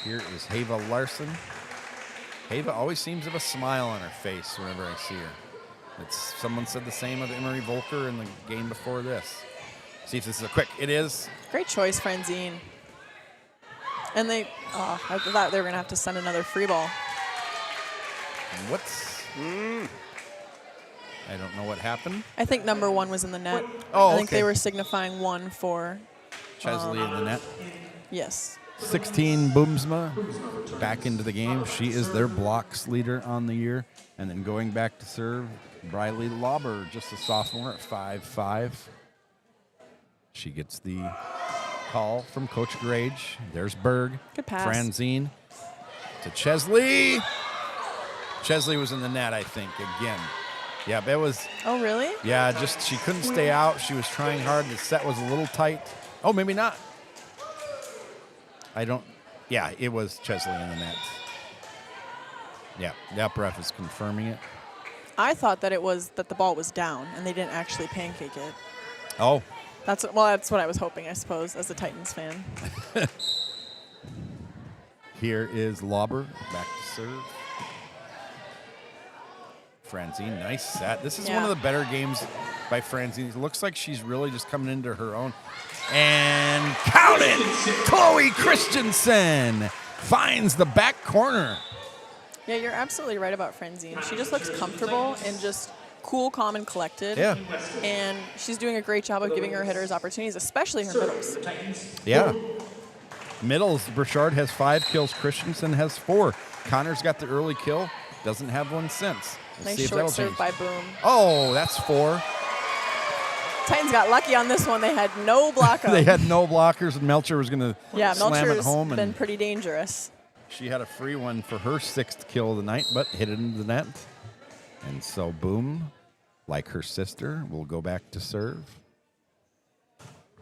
Speaker 3: Here is Hava Larson. Hava always seems to have a smile on her face whenever I see her. Someone said the same of Emery Volker in the game before this. See if this is a quick. It is.
Speaker 4: Great choice, Franzine. And I thought they were going to have to send another free ball.
Speaker 3: I don't know what happened.
Speaker 4: I think number 1 was in the net.
Speaker 3: Oh,
Speaker 4: I think
Speaker 3: okay.
Speaker 4: they were signifying 1 for...
Speaker 3: Chesley in the net.
Speaker 4: Yes.
Speaker 3: 16, Boomsma back into the game. She is their blocks leader on the year. And then going back to serve, Briley Lauber, just a sophomore at 5'5". She gets the call from Coach Grage. There's Berg.
Speaker 4: Good pass.
Speaker 3: Franzine to Chesley. Chesley was in the net, I think, again. Yeah, that was...
Speaker 4: Oh, really?
Speaker 3: Yeah, just she couldn't stay out. She was trying hard. The set was a little tight. Oh, maybe not. Yeah, it was Chesley in the net. Yeah, the up ref is confirming it.
Speaker 4: I thought that it was that the ball was down and they didn't actually pancake it.
Speaker 3: Oh.
Speaker 4: That's what I was hoping, I suppose, as a Titans fan.
Speaker 3: Here is Lauber back to serve. Franzine, nice set. This is one of the better games by Franzine. It looks like she's really just coming into her own. And count it! Chloe Christensen finds the back corner.
Speaker 4: Yeah, you're absolutely right about Franzine. She just looks comfortable and just cool, calm, and collected.
Speaker 3: Yeah.
Speaker 4: And she's doing a great job of giving her hitters opportunities, especially her middles.
Speaker 3: Yeah. Middles, Burchard has 5 kills. Christensen has 4. Connor's got the early kill. Doesn't have one since. We'll
Speaker 4: Nice
Speaker 3: see if
Speaker 4: short
Speaker 3: that'll
Speaker 4: serve
Speaker 3: change.
Speaker 4: by Boom.
Speaker 3: Oh, that's 4.
Speaker 4: Titans got lucky on this one. They had no block.
Speaker 3: They had no blockers, and Melcher was going to slam it
Speaker 4: Melcher's
Speaker 3: home.
Speaker 4: been pretty dangerous.
Speaker 3: She had a free one for her 6th kill of the night, but hit it into the net. And so Boom, like her sister, will go back to serve.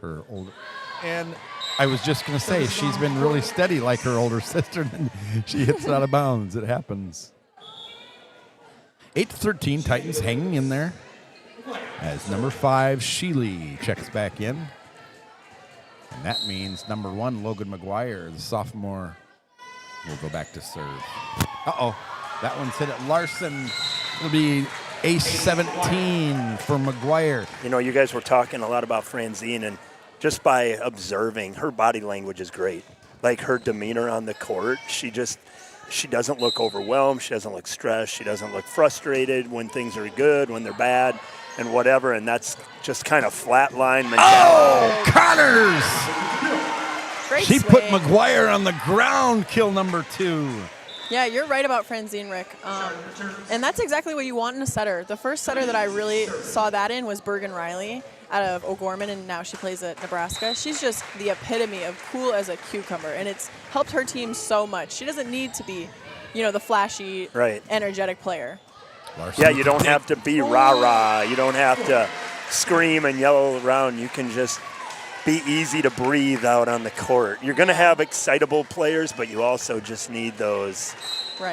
Speaker 3: Her older... And I was just going to say, she's been really steady like her older sister, and she hits it out of bounds. It happens. 8-13, Titans hanging in there. As number 5, Sheely, checks back in. And that means number 1, Logan McGuire, the sophomore, will go back to serve. Uh-oh. That one's hit at Larson. It'll be ace 17 for McGuire.
Speaker 1: You know, you guys were talking a lot about Franzine, and just by observing, her body language is great. Like her demeanor on the court, she doesn't look overwhelmed. She doesn't look stressed. She doesn't look frustrated when things are good, when they're bad, and whatever. And that's just kind of flatline mentality.
Speaker 3: Oh, Connors!
Speaker 4: Great
Speaker 3: She
Speaker 4: swing.
Speaker 3: put McGuire on the ground, kill number 2.
Speaker 4: Yeah, you're right about Franzine, Rick. And that's exactly what you want in a setter. The first setter that I really saw that in was Bergen Riley out of O'Gorman, and now she plays at Nebraska. She's just the epitome of cool as a cucumber, and it's helped her team so much. She doesn't need to be, the flashy, energetic player.
Speaker 3: Larson.
Speaker 1: Yeah, you don't have to be rah-rah. You don't have to scream and yell around. You can just be easy to breathe out on the court. You're going to have excitable players, but you also just need those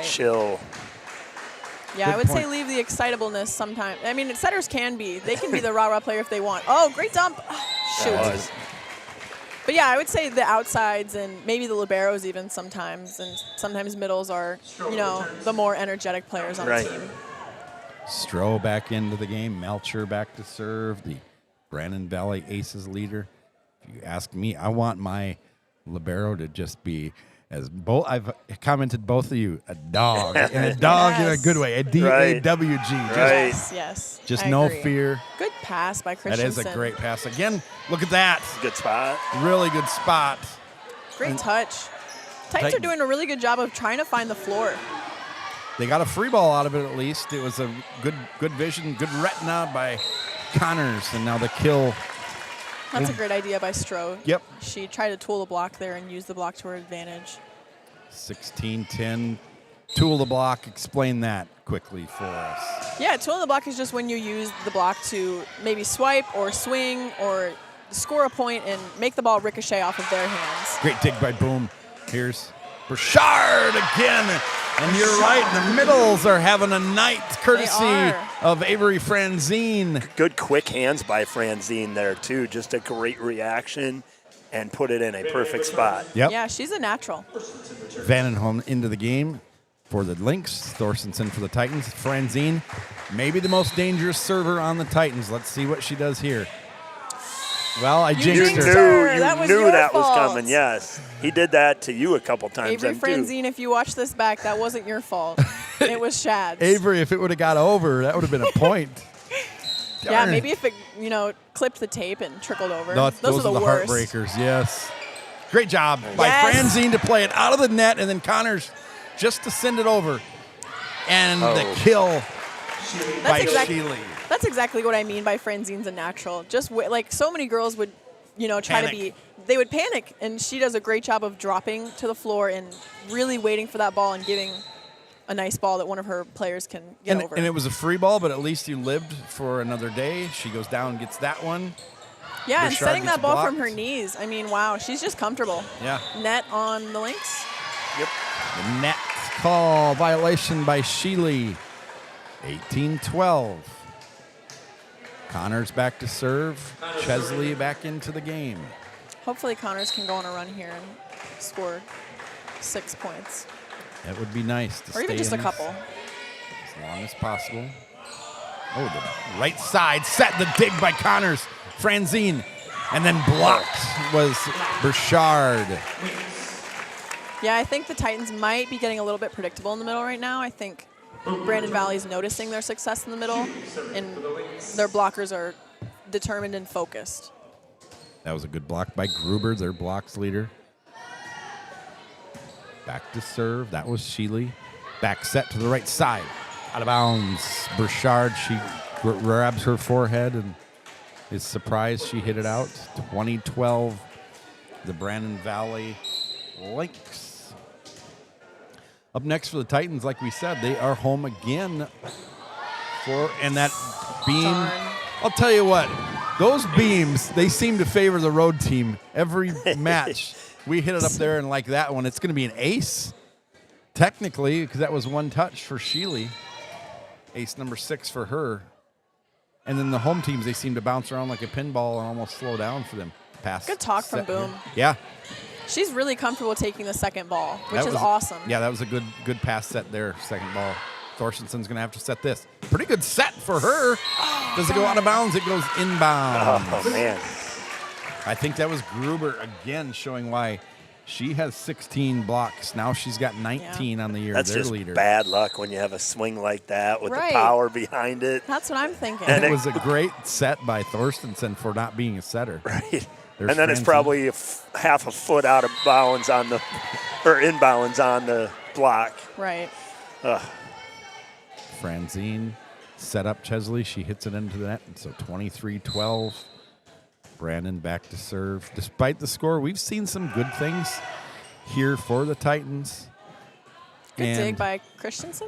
Speaker 1: chill.
Speaker 4: Yeah,
Speaker 3: Good
Speaker 4: I would
Speaker 3: point.
Speaker 4: say leave the excitableness sometimes. I mean, setters can be. They can be the rah-rah player if they want. Oh, great dump. Shoot. But yeah, I would say the outsides and maybe the liberos even sometimes, and sometimes middles are, the more energetic players on the team.
Speaker 3: Stroh back into the game. Melcher back to serve. The Brandon Valley Aces leader. If you ask me, I want my libero to just be As I've commented both of you, a dog. And a dog in a good way. A D-A-W-G.
Speaker 1: Right.
Speaker 4: Yes.
Speaker 3: Just
Speaker 4: I
Speaker 3: no
Speaker 4: agree.
Speaker 3: fear.
Speaker 4: Good pass by Christensen.
Speaker 3: That is a great pass. Again, look at that.
Speaker 1: Good spot.
Speaker 3: Really good spot.
Speaker 4: Great touch. Titans are doing a really good job of trying to find the floor.
Speaker 3: They got a free ball out of it at least. It was a good vision, good retina by Connors, and now the kill.
Speaker 4: That's a great idea by Stroh.
Speaker 3: Yep.
Speaker 4: She tried to tool the block there and use the block to her advantage.
Speaker 3: 16-10. Tool the block. Explain that quickly for us.
Speaker 4: Yeah, tooling the block is just when you use the block to maybe swipe or swing or score a point and make the ball ricochet off of their hands.
Speaker 3: Great dig by Boom. Here's Burchard again. And you're right, the middles are having a night courtesy of Avery Franzine.
Speaker 1: Good quick hands by Franzine there, too. Just a great reaction and put it in a perfect spot.
Speaker 3: Yep.
Speaker 4: Yeah, she's a natural.
Speaker 3: Vandenholm into the game for the Lynx. Thorstensen for the Titans. Franzine, maybe the most dangerous server on the Titans. Let's see what she does here. Well, I jinxed her.
Speaker 1: You knew that was coming, yes. He did that to you a couple times.
Speaker 4: Avery Franzine, if you watch this back, that wasn't your fault. It was Shad's.
Speaker 3: Avery, if it would have got over, that would have been a point.
Speaker 4: Yeah, maybe if it, clipped the tape and trickled over.
Speaker 3: No,
Speaker 4: those are the worst.
Speaker 3: heartbreakers, yes. Great job by Franzine to play it out of the net, and then Connors just to send it over. And the kill by Sheely.
Speaker 4: That's exactly what I mean by Franzine's a natural. Just like so many girls would, try to be, they would panic, and she does a great job of dropping to the floor and really waiting for that ball and giving a nice ball that one of her players can get over.
Speaker 3: And it was a free ball, but at least you lived for another day. She goes down and gets that one.
Speaker 4: Yeah, and setting that ball
Speaker 3: blocked
Speaker 4: from her knees. I mean, wow, she's just comfortable.
Speaker 3: Yeah.
Speaker 4: Net on the Lynx.
Speaker 1: Yep.
Speaker 3: The net call, violation by Sheely. 18-12. Connors back to serve. Chesley back into the game.
Speaker 4: Hopefully Connors can go on a run here and score 6 points.
Speaker 3: That would be nice to
Speaker 4: or even just a couple.
Speaker 3: As long as possible. Oh, the right side set, the dig by Connors. Franzine. And then blocked was Burchard.
Speaker 4: Yeah, I think the Titans might be getting a little bit predictable in the middle right now. I think Brandon Valley's noticing their success in the middle, and their blockers are determined and focused.
Speaker 3: That was a good block by Gruber, their blocks leader. Back to serve. That was Sheely. Back set to the right side. Out of bounds. Burchard, she grabs her forehead and is surprised she hit it out. 2012, the Brandon Valley Lynx. Up next for the Titans, like we said, they are home again. And that beam, I'll tell you what, those beams, they seem to favor the road team every match. We hit it up there, and like that one, it's going to be an ace, technically, because that was one touch for Sheely. Ace number 6 for her. And then the home teams, they seem to bounce around like a pinball and almost slow down for them. Pass.
Speaker 4: Good talk from Boom.
Speaker 3: Yeah.
Speaker 4: She's really comfortable taking the second ball, which is awesome.
Speaker 3: Yeah, that was a good pass set there, second ball. Thorstensen's going to have to set this. Pretty good set for her. Does it go out of bounds? It goes inbound.
Speaker 1: Oh, man.
Speaker 3: I think that was Gruber again showing why she has 16 blocks. Now she's got 19 on the year.
Speaker 1: That's
Speaker 3: their
Speaker 1: just
Speaker 3: leader.
Speaker 1: bad luck when you have a swing like that with the power behind it.
Speaker 4: That's what I'm thinking.
Speaker 3: And it was a great set by Thorstensen for not being a setter.
Speaker 1: Right. And then it's probably half a foot out of bounds on the, or inbounds on the block.
Speaker 4: Right.
Speaker 3: Franzine set up Chesley. She hits it into the net. And so 23-12. Brandon back to serve. Despite the score, we've seen some good things here for the Titans.
Speaker 4: Good dig by Christensen.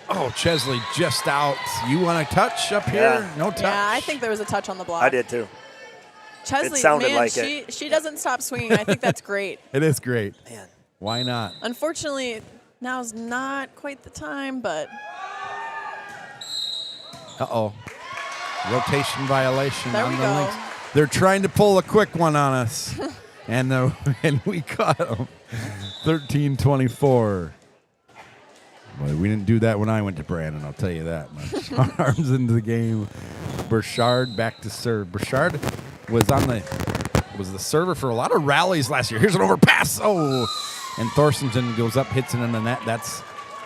Speaker 3: Oh, Chesley just out. You want a touch up here?
Speaker 1: Yeah.
Speaker 3: No touch.
Speaker 4: Yeah, I think there was a touch on the block.
Speaker 1: I did too.
Speaker 4: Chesley,
Speaker 1: it sounded
Speaker 4: man,
Speaker 1: like
Speaker 4: she doesn't stop swinging. I think that's great.
Speaker 3: It is great.
Speaker 1: Man.
Speaker 3: Why not?
Speaker 4: Unfortunately, now's not quite the time, but.
Speaker 3: Uh-oh. Rotation violation
Speaker 4: There
Speaker 3: on
Speaker 4: we
Speaker 3: the
Speaker 4: go.
Speaker 3: Lynx. They're trying to pull a quick one on us. and we caught them. 13-24. Well, we didn't do that when I went to Brandon, I'll tell you that much. Arms into the game. Burchard back to serve. Burchard was the server for a lot of rallies last year. Here's an overpass. Oh, And Thorstensen goes up, hits it in the net. That's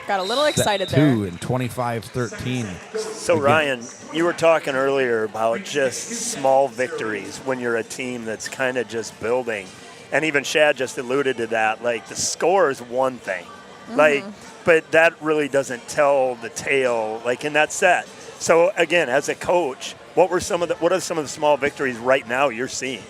Speaker 4: Got a little excited
Speaker 3: set
Speaker 4: there.
Speaker 3: 2 and 25-13.
Speaker 1: So,
Speaker 3: Again.
Speaker 1: Ryan, you were talking earlier about just small victories when you're a team that's kind of just building. And even Shad just alluded to that. Like, the score is one thing. Like, but that really doesn't tell the tale, like, in that set. So, again, as a coach, what are some of the small victories right now you're seeing?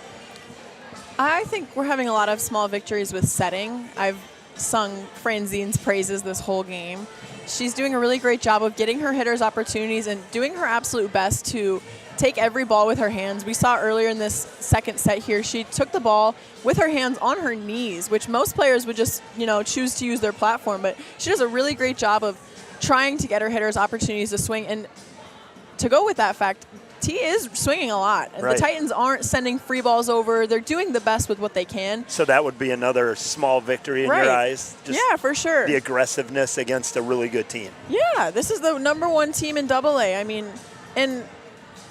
Speaker 4: I think we're having a lot of small victories with setting. I've sung Franzine's praises this whole game. She's doing a really great job of getting her hitters opportunities and doing her absolute best to take every ball with her hands. We saw earlier in this second set here, she took the ball with her hands on her knees, which most players would just, choose to use their platform. But she does a really great job of trying to get her hitters opportunities to swing. And to go with that fact, T is swinging a lot.
Speaker 1: Right.
Speaker 4: The Titans aren't sending free balls over. They're doing the best with what they can.
Speaker 1: So that would be another small victory in your eyes? Just
Speaker 4: yeah, for sure.
Speaker 1: the aggressiveness against a really good team.
Speaker 4: Yeah, this is the #1 team in AA. I mean, and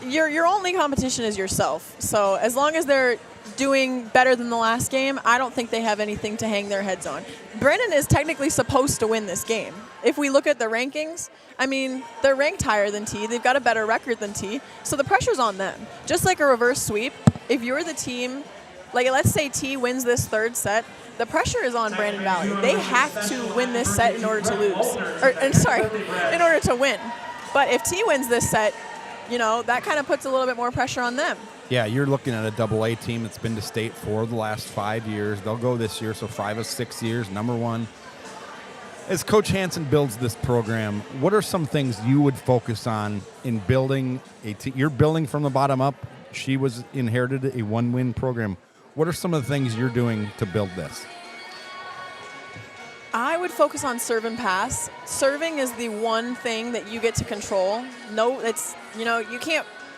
Speaker 4: your only competition is yourself. So as long as they're doing better than the last game, I don't think they have anything to hang their heads on. Brennan is technically supposed to win this game. If we look at the rankings, I mean, they're ranked higher than T. They've got a better record than T. So the pressure's on them. Just like a reverse sweep, if you're the team, like let's say T wins this third set, the pressure is on Brandon Valley. They have to win this set in order to lose. In order to win. But if T wins this set, that kind of puts a little bit more pressure on them.
Speaker 3: Yeah, you're looking at a AA team that's been to state for the last 5 years. They'll go this year, so 5 of 6 years, #1. As Coach Hansen builds this program, what are some things you would focus on in building a team? You're building from the bottom up. She was inherited a 1-win program. What are some of the things you're doing to build this?
Speaker 4: I would focus on serve and pass. Serving is the one thing that you get to control. No, it's,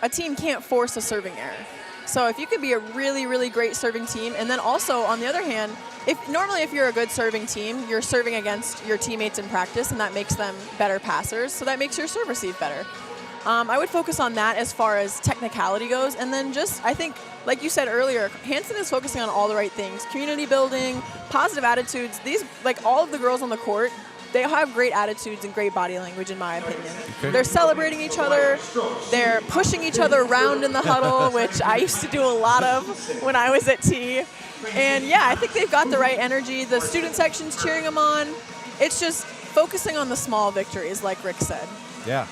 Speaker 4: a team can't force a serving error. So if you could be a really, really great serving team, and then also, on the other hand, if you're a good serving team, you're serving against your teammates in practice, and that makes them better passers, so that makes your serve receive better. I would focus on that as far as technicality goes, and then just, I think, like you said earlier, Hansen is focusing on all the right things. Community building, positive attitudes. These, all of the girls on the court, they have great attitudes and great body language, in my opinion.
Speaker 3: Okay.
Speaker 4: They're celebrating each other. They're pushing each other around in the huddle, which I used to do a lot of when I was at T. And, yeah, I think they've got the right energy. The student section's cheering them on. It's just focusing on the small victories, like Rick said.
Speaker 3: Yeah,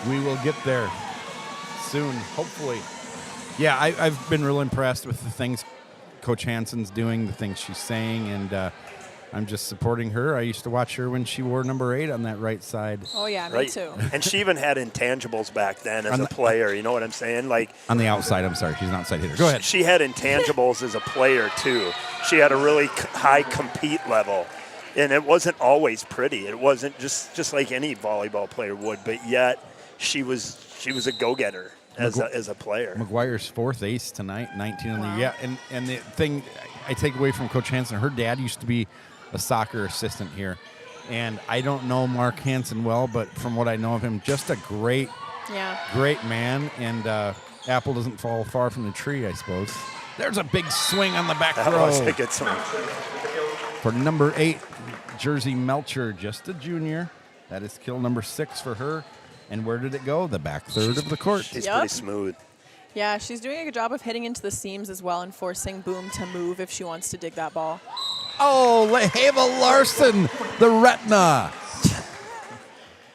Speaker 3: we will get there soon, hopefully. Yeah, I've been real impressed with the things Coach Hansen's doing, the things she's saying, and I'm just supporting her. I used to watch her when she wore number 8 on that right side.
Speaker 4: Oh, yeah, me
Speaker 1: Right.
Speaker 4: too.
Speaker 1: And she even had intangibles back then as a player. You know what I'm saying? Like,
Speaker 3: On the outside, I'm sorry. She's an outside hitter. Go ahead.
Speaker 1: she had intangibles as a player, too. She had a really high compete level. And it wasn't always pretty. It wasn't just like any volleyball player would. But yet, she was a go-getter as a player.
Speaker 3: McGuire's 4th ace tonight, 19 on the year. Yeah, and the thing I take away from Coach Hansen, her dad used to be a soccer assistant here. And I don't know Mark Hansen well, but from what I know of him, just a great man. And apple doesn't fall far from the tree, I suppose. There's a big swing on the back
Speaker 1: That
Speaker 3: row.
Speaker 1: was a good swing.
Speaker 3: For number 8, Jersey Melcher, just a junior. That is kill number 6 for her. And where did it go? The back third of the court.
Speaker 1: She's
Speaker 4: Yep.
Speaker 1: pretty smooth.
Speaker 4: Yeah, she's doing a good job of hitting into the seams as well and forcing Boom to move if she wants to dig that ball.
Speaker 3: Oh, Leheva Larson, the retina.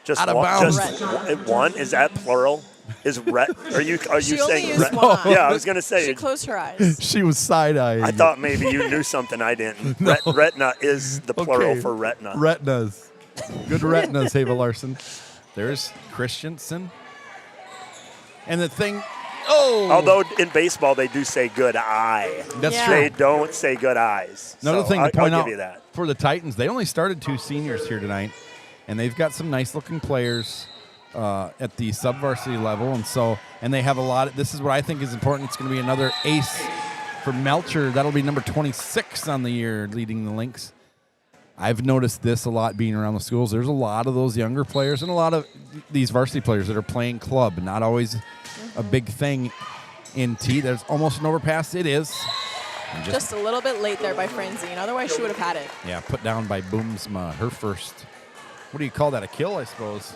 Speaker 1: Just
Speaker 3: Out of
Speaker 1: one,
Speaker 3: bounds.
Speaker 1: just one? Is that plural? Is are you
Speaker 4: She only
Speaker 1: saying
Speaker 4: used
Speaker 1: ret?
Speaker 4: one eye.
Speaker 1: Yeah, I was gonna say.
Speaker 4: She closed her eyes.
Speaker 3: She was side-eyeing.
Speaker 1: I thought maybe you knew something I didn't. Retina is the plural
Speaker 3: Okay.
Speaker 1: for retina.
Speaker 3: Retinas. Good retinas, Heva Larson. There's Christensen. And the thing,
Speaker 1: Although in baseball they do say good eye.
Speaker 3: That's
Speaker 4: Yeah.
Speaker 3: true.
Speaker 1: They don't say good eyes.
Speaker 3: Another
Speaker 1: So
Speaker 3: thing to point
Speaker 1: I'll
Speaker 3: out
Speaker 1: give you that.
Speaker 3: for the Titans, they only started 2 seniors here tonight, and they've got some nice-looking players at the sub-varsity level, and they have a lot of, this is what I think is important. It's going to be another ace for Melcher. That'll be number 26 on the year, leading the Lynx. I've noticed this a lot being around the schools. There's a lot of those younger players and a lot of these varsity players that are playing club, not always a big thing in T. There's almost an overpass. It is.
Speaker 4: Just a little bit late there by Franzine. Otherwise, she would have had it.
Speaker 3: Yeah, put down by Boomsma, her first. What do you call that? A kill, I suppose.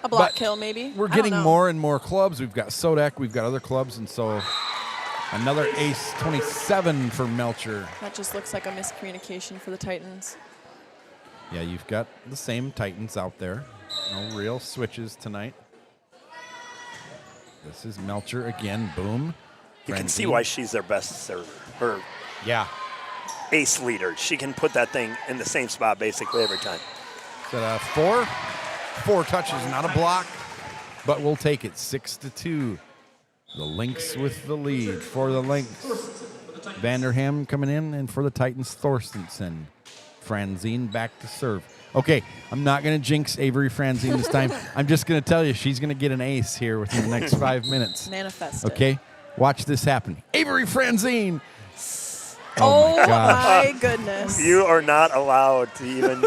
Speaker 4: A block
Speaker 3: But
Speaker 4: kill, maybe.
Speaker 3: We're
Speaker 4: I don't
Speaker 3: getting
Speaker 4: know.
Speaker 3: more and more clubs. We've got Sodak, we've got other clubs, and so another ace, 27 for Melcher.
Speaker 4: That just looks like a miscommunication for the Titans.
Speaker 3: Yeah, you've got the same Titans out there. No real switches tonight. This is Melcher again. Boom.
Speaker 1: You can see
Speaker 3: Franzine.
Speaker 1: why she's their best server, her
Speaker 3: Yeah.
Speaker 1: ace leader. She can put that thing in the same spot basically every time.
Speaker 3: Is that a 4? 4 touches, not a block, but we'll take it. 6-2. The Lynx with the lead for the Lynx. Vanderham coming in, and for the Titans, Thorstensen. Franzine back to serve. Okay, I'm not going to jinx Avery Franzine this time. I'm just going to tell you she's going to get an ace here within the next 5 minutes.
Speaker 4: Manifest it.
Speaker 3: Okay, watch this happen. Avery Franzine.
Speaker 4: Oh,
Speaker 3: my gosh.
Speaker 4: my goodness.
Speaker 1: You are not allowed to even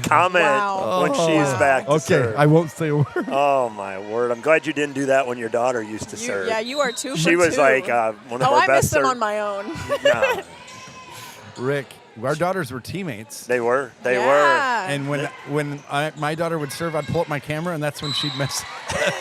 Speaker 1: comment
Speaker 4: Wow.
Speaker 1: when she's back to
Speaker 3: Okay,
Speaker 1: serve.
Speaker 3: I won't say a word.
Speaker 1: Oh, my word. I'm glad you didn't do that when your daughter used to serve.
Speaker 4: Yeah, you are 2 for 2.
Speaker 1: She was like one of
Speaker 4: Oh,
Speaker 1: our
Speaker 4: I
Speaker 1: best
Speaker 4: missed them
Speaker 1: serve-
Speaker 4: on my own.
Speaker 1: Yeah,
Speaker 3: Rick, our daughters were teammates.
Speaker 1: they were. They were.
Speaker 4: Yeah.
Speaker 3: And when my daughter would serve, I'd pull up my camera, and that's when she'd mess.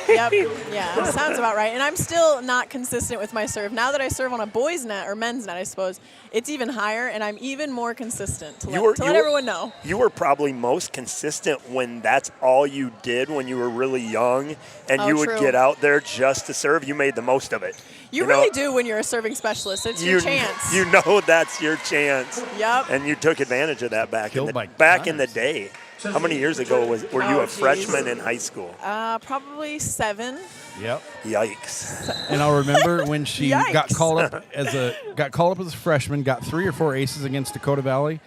Speaker 4: Yep. Yeah, sounds about right. And I'm still not consistent with my serve. Now that I serve on a boys' net, or men's net, I suppose, it's even higher, and I'm even more consistent to let everyone know.
Speaker 1: You were probably most consistent when that's all you did when you were really young, and
Speaker 4: Oh,
Speaker 1: you would
Speaker 4: true.
Speaker 1: get out there just to serve. You made the most of it.
Speaker 4: You
Speaker 1: know,
Speaker 4: really do when you're a serving specialist. It's your chance.
Speaker 1: You know that's your chance.
Speaker 4: Yep.
Speaker 1: And you took advantage of that back
Speaker 3: Killed
Speaker 1: in
Speaker 3: by
Speaker 1: the day. How many years ago were you
Speaker 4: Oh,
Speaker 1: a
Speaker 4: geez.
Speaker 1: freshman in high school?
Speaker 4: Probably 7.
Speaker 3: Yep.
Speaker 1: Yikes.
Speaker 3: And I'll remember when she got
Speaker 4: Yikes.
Speaker 3: called up as a freshman, got 3 or 4 aces against Dakota Valley,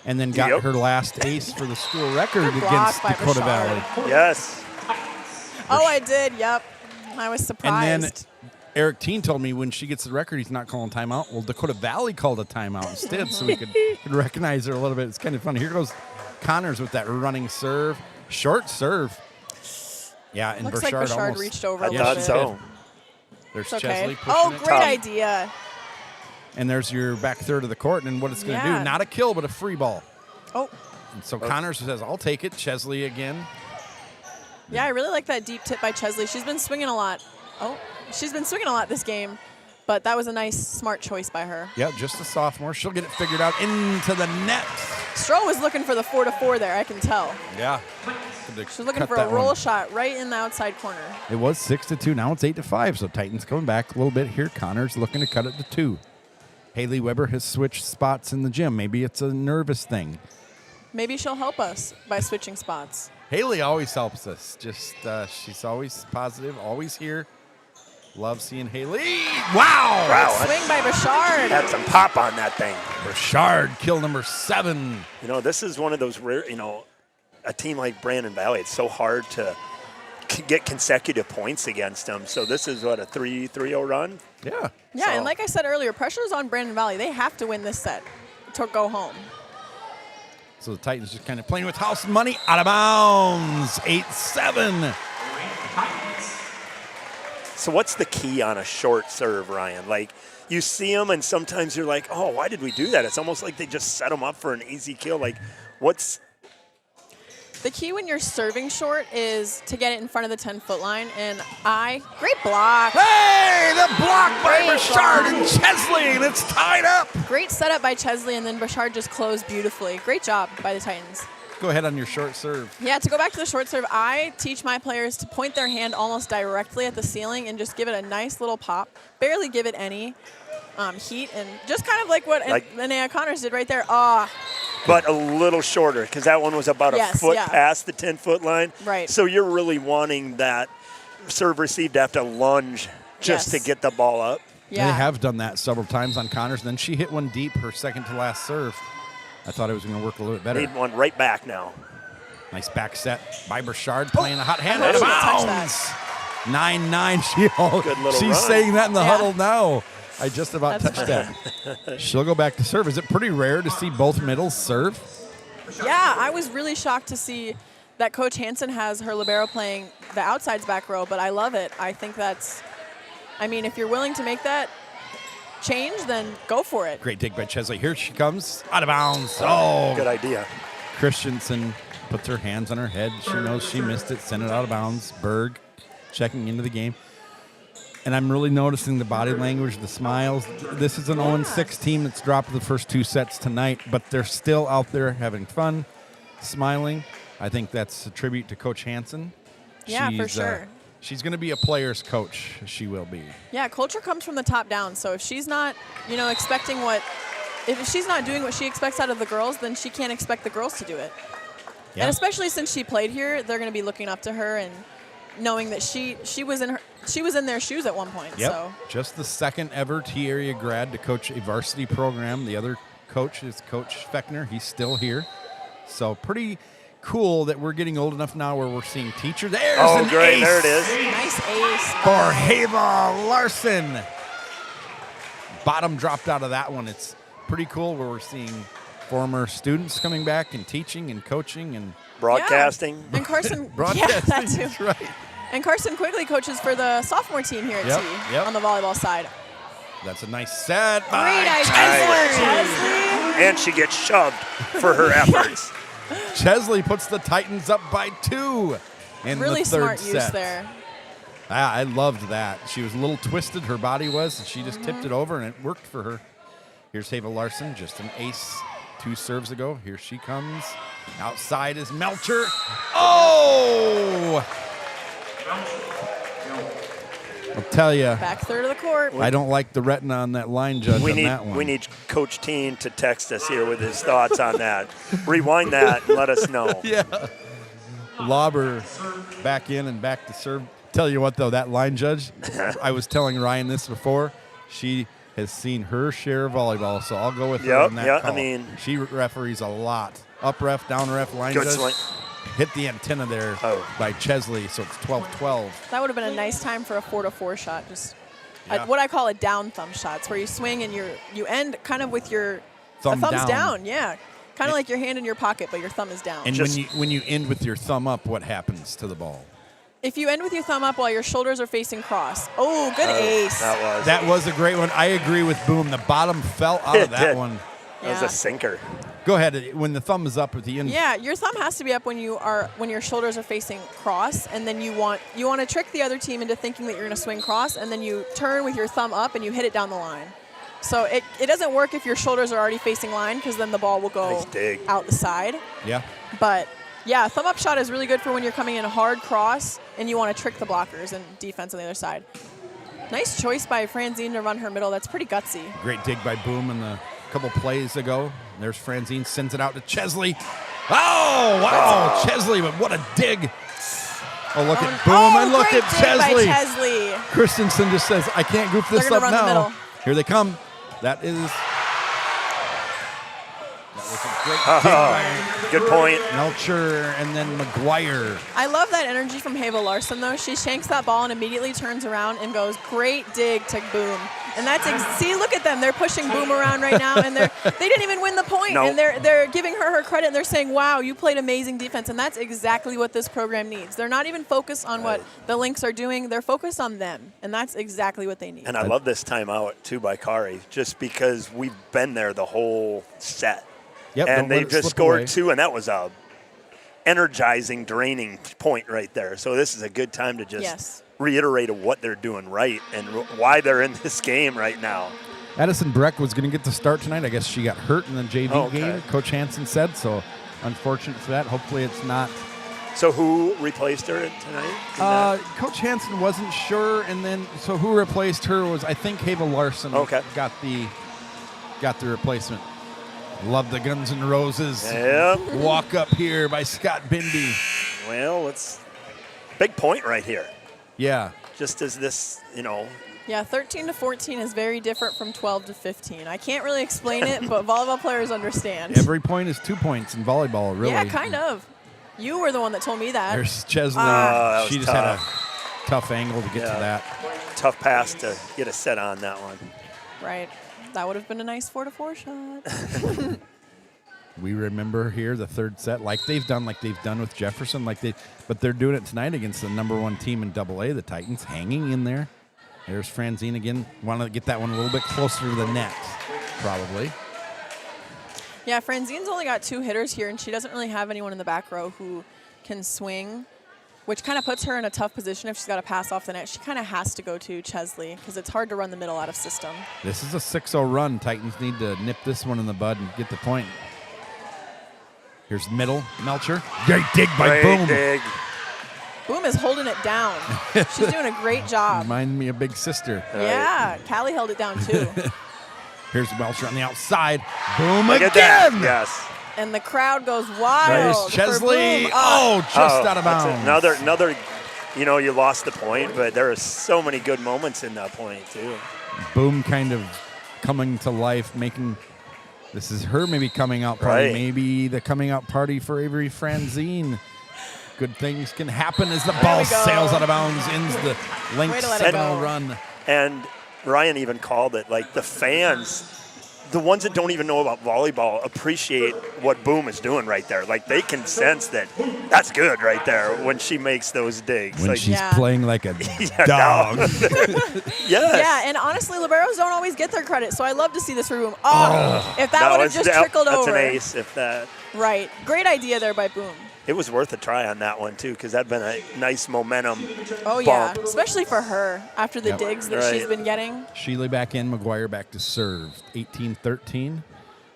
Speaker 3: and then got
Speaker 1: Yep.
Speaker 3: her last ace for the school record
Speaker 4: Good block
Speaker 3: against
Speaker 4: by
Speaker 3: Dakota
Speaker 4: Bouchard.
Speaker 3: Valley.
Speaker 1: Yes.
Speaker 4: Oh, I did. Yep. I was surprised.
Speaker 3: And then Eric Teen told me when she gets the record, he's not calling timeout. Well, Dakota Valley called a timeout instead, so we could recognize her a little bit. It's kind of funny. Here goes Connors with that running serve, short serve. Yeah, and
Speaker 4: Looks like
Speaker 3: Bouchard
Speaker 4: Bouchard
Speaker 3: almost.
Speaker 4: reached over
Speaker 1: I
Speaker 4: a little
Speaker 1: thought
Speaker 4: bit.
Speaker 1: so.
Speaker 3: There's
Speaker 4: It's okay.
Speaker 3: Chesley pushing
Speaker 4: Oh,
Speaker 3: it.
Speaker 4: great
Speaker 1: Tough.
Speaker 4: idea.
Speaker 3: And there's your back third of the court, and what it's going to
Speaker 4: Yeah.
Speaker 3: do, not a kill, but a free ball.
Speaker 4: Oh,
Speaker 3: And so Connors says, I'll take it. Chesley again.
Speaker 4: yeah, I really like that deep tip by Chesley. She's been swinging a lot. Oh, she's been swinging a lot this game, but that was a nice, smart choice by her.
Speaker 3: Yeah, just a sophomore. She'll get it figured out into the net.
Speaker 4: Stroh was looking for the 4-4 there, I can tell.
Speaker 3: Yeah.
Speaker 4: She was looking for a roll shot right in the outside corner.
Speaker 3: It was 6-2. Now it's 8-5. So Titans coming back a little bit here. Connors looking to cut it to 2. Haley Weber has switched spots in the gym. Maybe it's a nervous thing.
Speaker 4: Maybe she'll help us by switching spots.
Speaker 3: Haley always helps us. Just she's always positive, always here. Love seeing Haley. Wow!
Speaker 1: Wow.
Speaker 4: Swing by Bouchard.
Speaker 1: Had some pop on that thing.
Speaker 3: Bouchard, kill number 7.
Speaker 1: You know, this is one of those rare, a team like Brandon Valley, it's so hard to get consecutive points against them. So this is, what, a 3-0 run?
Speaker 3: Yeah.
Speaker 4: Yeah,
Speaker 1: So-
Speaker 4: and like I said earlier, pressure's on Brandon Valley. They have to win this set to go home.
Speaker 3: So the Titans just kind of playing with house money. Out of bounds. 8-7.
Speaker 1: So what's the key on a short serve, Ryan? Like, you see them, and sometimes you're like, oh, why did we do that? It's almost like they just set them up for an easy kill. Like, what's
Speaker 4: The key when you're serving short is to get it in front of the 10-foot line. And great block.
Speaker 3: Hey, the block by
Speaker 4: Great
Speaker 3: Bouchard
Speaker 4: block.
Speaker 3: and Chesley, and it's tied up.
Speaker 4: Great setup by Chesley, and then Bouchard just closed beautifully. Great job by the Titans.
Speaker 3: Go ahead on your short serve.
Speaker 4: Yeah, to go back to the short serve, I teach my players to point their hand almost directly at the ceiling and just give it a nice little pop. Barely give it any heat, and just kind of like what Linnea Connors did right there.
Speaker 1: but a little shorter, because that one was about a
Speaker 4: Yes,
Speaker 1: foot
Speaker 4: yeah.
Speaker 1: past the 10-foot line.
Speaker 4: Right.
Speaker 1: So you're really wanting that serve receive to have to lunge just
Speaker 4: Yes.
Speaker 1: to get the ball up.
Speaker 4: Yeah.
Speaker 3: They have done that several times on Connors. And then she hit one deep, her second to last serve. I thought it was going to work a little bit better.
Speaker 1: Need one right back now.
Speaker 3: Nice back set by Bouchard playing a hot hand
Speaker 4: I
Speaker 3: out of
Speaker 4: thought she touched
Speaker 3: bounds. 9-9.
Speaker 1: Good little
Speaker 3: She's
Speaker 1: run.
Speaker 3: saying that in the
Speaker 4: Yeah.
Speaker 3: huddle now. I just about
Speaker 4: That's
Speaker 3: touched that. She'll go back to serve. Is it pretty rare to see both middles serve?
Speaker 4: Yeah, I was really shocked to see that Coach Hansen has her libero playing the outsides back row, but I love it. I think if you're willing to make that change, then go for it.
Speaker 3: Great dig by Chesley. Here she comes. Out of bounds. Oh,
Speaker 1: Good idea.
Speaker 3: Christensen puts her hands on her head. She knows she missed it. Sent it out of bounds. Berg checking into the game. And I'm really noticing the body language, the smiles. This is an 0-6 team that's dropped the first 2 sets tonight, but they're still out there having fun, smiling. I think that's a tribute to Coach Hansen.
Speaker 4: Yeah, for sure.
Speaker 3: She's going to be a player's coach. She will be.
Speaker 4: Yeah, culture comes from the top down. So if she's not, expecting if she's not doing what she expects out of the girls, then she can't expect the girls to do it.
Speaker 3: Yeah.
Speaker 4: And especially since she played here, they're going to be looking up to her and knowing that she was in their shoes at one point.
Speaker 3: Yep.
Speaker 4: So
Speaker 3: Just the second ever T area grad to coach a varsity program. The other coach is Coach Fechner. He's still here. So pretty cool that we're getting old enough now where we're seeing teachers. There's an
Speaker 1: great.
Speaker 3: ace
Speaker 1: There it is.
Speaker 4: nice ace.
Speaker 3: for Hava Larson. Bottom dropped out of that one. It's pretty cool where we're seeing former students coming back and teaching and coaching and
Speaker 1: Broadcasting.
Speaker 4: Yeah. And Carson,
Speaker 3: broadcasting.
Speaker 4: yeah, that too.
Speaker 3: That's right.
Speaker 4: And Carson Quigley coaches for the sophomore team here at
Speaker 3: Yep,
Speaker 4: T
Speaker 3: yep.
Speaker 4: on the volleyball side.
Speaker 3: That's a nice set by
Speaker 4: Great idea,
Speaker 3: Chesley.
Speaker 1: And she gets shoved for her efforts.
Speaker 3: Chesley puts the Titans up by 2 in
Speaker 4: Really
Speaker 3: the third
Speaker 4: smart
Speaker 3: set.
Speaker 4: use there.
Speaker 3: I loved that. She was a little twisted, her body was, and she just tipped it over, and it worked for her. Here's Hava Larson, just an ace 2 serves ago. Here she comes. Outside is Melcher. Oh! I'll tell you,
Speaker 4: Back third of the court.
Speaker 3: I don't like the retina on that line judge on that one.
Speaker 1: We need Coach Teen to text us here with his thoughts on that. Rewind that and let us know.
Speaker 3: Yeah. Lobber back in and back to serve. Tell you what, though, that line judge, I was telling Ryan this before, she has seen her share of volleyball, so I'll go with her on that call.
Speaker 1: I mean,
Speaker 3: she referees a lot. Up ref, down ref, line
Speaker 1: good
Speaker 3: judge.
Speaker 1: swing.
Speaker 3: Hit the antenna there by Chesley, so it's 12-12.
Speaker 4: That would have been a nice time for a 4-4 shot. Just
Speaker 3: Yeah.
Speaker 4: what I call a down thumb shot. It's where you swing and you end kind of with your
Speaker 3: Thumb
Speaker 4: thumb's
Speaker 3: down.
Speaker 4: down. Yeah, kind of like your hand in your pocket, but your thumb is down.
Speaker 3: And
Speaker 1: Just-
Speaker 3: when you end with your thumb up, what happens to the ball?
Speaker 4: If you end with your thumb up while your shoulders are facing cross. Oh, good ace.
Speaker 3: That was a great one. I agree with Boom. The bottom fell out of
Speaker 1: It
Speaker 3: that
Speaker 1: did.
Speaker 3: one.
Speaker 1: That was
Speaker 4: Yeah.
Speaker 1: a sinker.
Speaker 3: Go ahead. When the thumb is up at the end.
Speaker 4: Yeah, your thumb has to be up when your shoulders are facing cross, and then you want to trick the other team into thinking that you're going to swing cross, and then you turn with your thumb up and you hit it down the line. So it doesn't work if your shoulders are already facing line, because then the ball will go
Speaker 1: Nice dig.
Speaker 4: out the side.
Speaker 3: Yeah.
Speaker 4: But yeah, thumb up shot is really good for when you're coming in a hard cross and you want to trick the blockers and defense on the other side. Nice choice by Franzine to run her middle. That's pretty gutsy.
Speaker 3: Great dig by Boom in the couple plays ago. There's Franzine, sends it out to Chesley. Oh, wow, Chesley, but what a dig. Oh, look at Boom, and look
Speaker 4: great
Speaker 3: at
Speaker 4: dig by
Speaker 3: Chesley.
Speaker 4: Chesley.
Speaker 3: Christensen just says, I can't goof this
Speaker 4: They're
Speaker 3: up
Speaker 4: gonna run the
Speaker 3: now.
Speaker 4: middle.
Speaker 3: Here they come. That was a great dig by
Speaker 1: Good point.
Speaker 3: Melcher and then McGuire.
Speaker 4: I love that energy from Hava Larson, though. She shanks that ball and immediately turns around and goes, great dig to Boom. And that's see, look at them. They're pushing Boom around right now, and they didn't even win the point.
Speaker 1: No.
Speaker 4: And they're giving her credit, and they're saying, wow, you played amazing defense. And that's exactly what this program needs. They're not even focused on what the Lynx are doing. They're focused on them, and that's exactly what they need.
Speaker 1: And I love this timeout, too, by Kari, just because we've been there the whole set.
Speaker 3: Yep,
Speaker 1: And
Speaker 3: don't let
Speaker 1: they
Speaker 3: it
Speaker 1: just
Speaker 3: slip
Speaker 1: scored
Speaker 3: away.
Speaker 1: 2, and that was a energizing, draining point right there. So this is a good time to just reiterate what they're doing right and why they're in this game right now.
Speaker 3: Addison Breck was going to get the start tonight. I guess she got hurt in the JV game, Coach Hansen said, so unfortunate for that. Hopefully it's not.
Speaker 1: So who replaced her tonight?
Speaker 3: Coach Hansen wasn't sure, and then so who replaced her was, I think, Hava Larson got the replacement. Love the Guns N' Roses.
Speaker 1: Yep.
Speaker 3: Walk up here by Scott Bindi.
Speaker 1: Well, it's big point right here.
Speaker 3: Yeah.
Speaker 1: Just as this,
Speaker 4: Yeah, 13 to 14 is very different from 12 to 15. I can't really explain it, but volleyball players understand.
Speaker 3: Every point is 2 points in volleyball, really.
Speaker 4: Yeah, kind of. You were the one that told me that.
Speaker 3: There's Chesley.
Speaker 1: that
Speaker 3: She
Speaker 1: was
Speaker 3: just had a tough angle to get to that.
Speaker 1: Tough pass to get a set on that one.
Speaker 4: Right. That would have been a nice 4-4 shot.
Speaker 3: We remember here the third set, like they've done with Jefferson, but they're doing it tonight against the #1 team in AA, the Titans, hanging in there. There's Franzine again. Want to get that one a little bit closer to the net, probably.
Speaker 4: Yeah, Franzine's only got 2 hitters here, and she doesn't really have anyone in the back row who can swing, which kind of puts her in a tough position if she's got to pass off the net. She kind of has to go to Chesley because it's hard to run the middle out of system.
Speaker 3: This is a 6-0 run. Titans need to nip this one in the bud and get the point. Here's middle, Melcher. Great dig by Boom.
Speaker 1: Dig.
Speaker 4: Boom is holding it down. She's doing a great job.
Speaker 3: Remind me of Big Sister.
Speaker 4: Yeah, Callie held it down too.
Speaker 3: Here's Melcher on the outside. Boom
Speaker 1: Look
Speaker 3: again.
Speaker 1: at that. Yes.
Speaker 4: And the crowd goes wild.
Speaker 3: There's Chesley.
Speaker 4: For Boom.
Speaker 3: Oh, just out of
Speaker 1: that's
Speaker 3: bounds.
Speaker 1: another, you lost the point, but there are so many good moments in that point, too.
Speaker 3: Boom kind of coming to life, making this is her maybe coming out party.
Speaker 1: Right.
Speaker 3: Maybe the coming out party for Avery Franzine. Good things can happen as the ball
Speaker 4: we go.
Speaker 3: sails out of bounds, ends the length
Speaker 4: Way to let it
Speaker 3: 7-0
Speaker 4: go.
Speaker 3: run.
Speaker 1: And Ryan even called it, like the fans, the ones that don't even know about volleyball appreciate what Boom is doing right there. Like they can sense that that's good right there when she makes those digs.
Speaker 3: When
Speaker 1: like,
Speaker 3: she's
Speaker 4: Yeah.
Speaker 3: playing like a
Speaker 1: Yeah,
Speaker 3: dog.
Speaker 1: yes.
Speaker 4: Yeah, and honestly, liberos don't always get their credit, so I love to see this for Boom. Oh, if that would have just trickled
Speaker 1: that's
Speaker 4: over.
Speaker 1: an ace, if that.
Speaker 4: Right. Great idea there by Boom.
Speaker 1: It was worth a try on that one, too, because that'd been a nice momentum
Speaker 4: Oh, yeah.
Speaker 1: bump.
Speaker 4: Especially for her after the
Speaker 3: Yep.
Speaker 4: digs that
Speaker 1: Right.
Speaker 4: she's been getting.
Speaker 3: Sheely back in, McGuire back to serve. 18-13.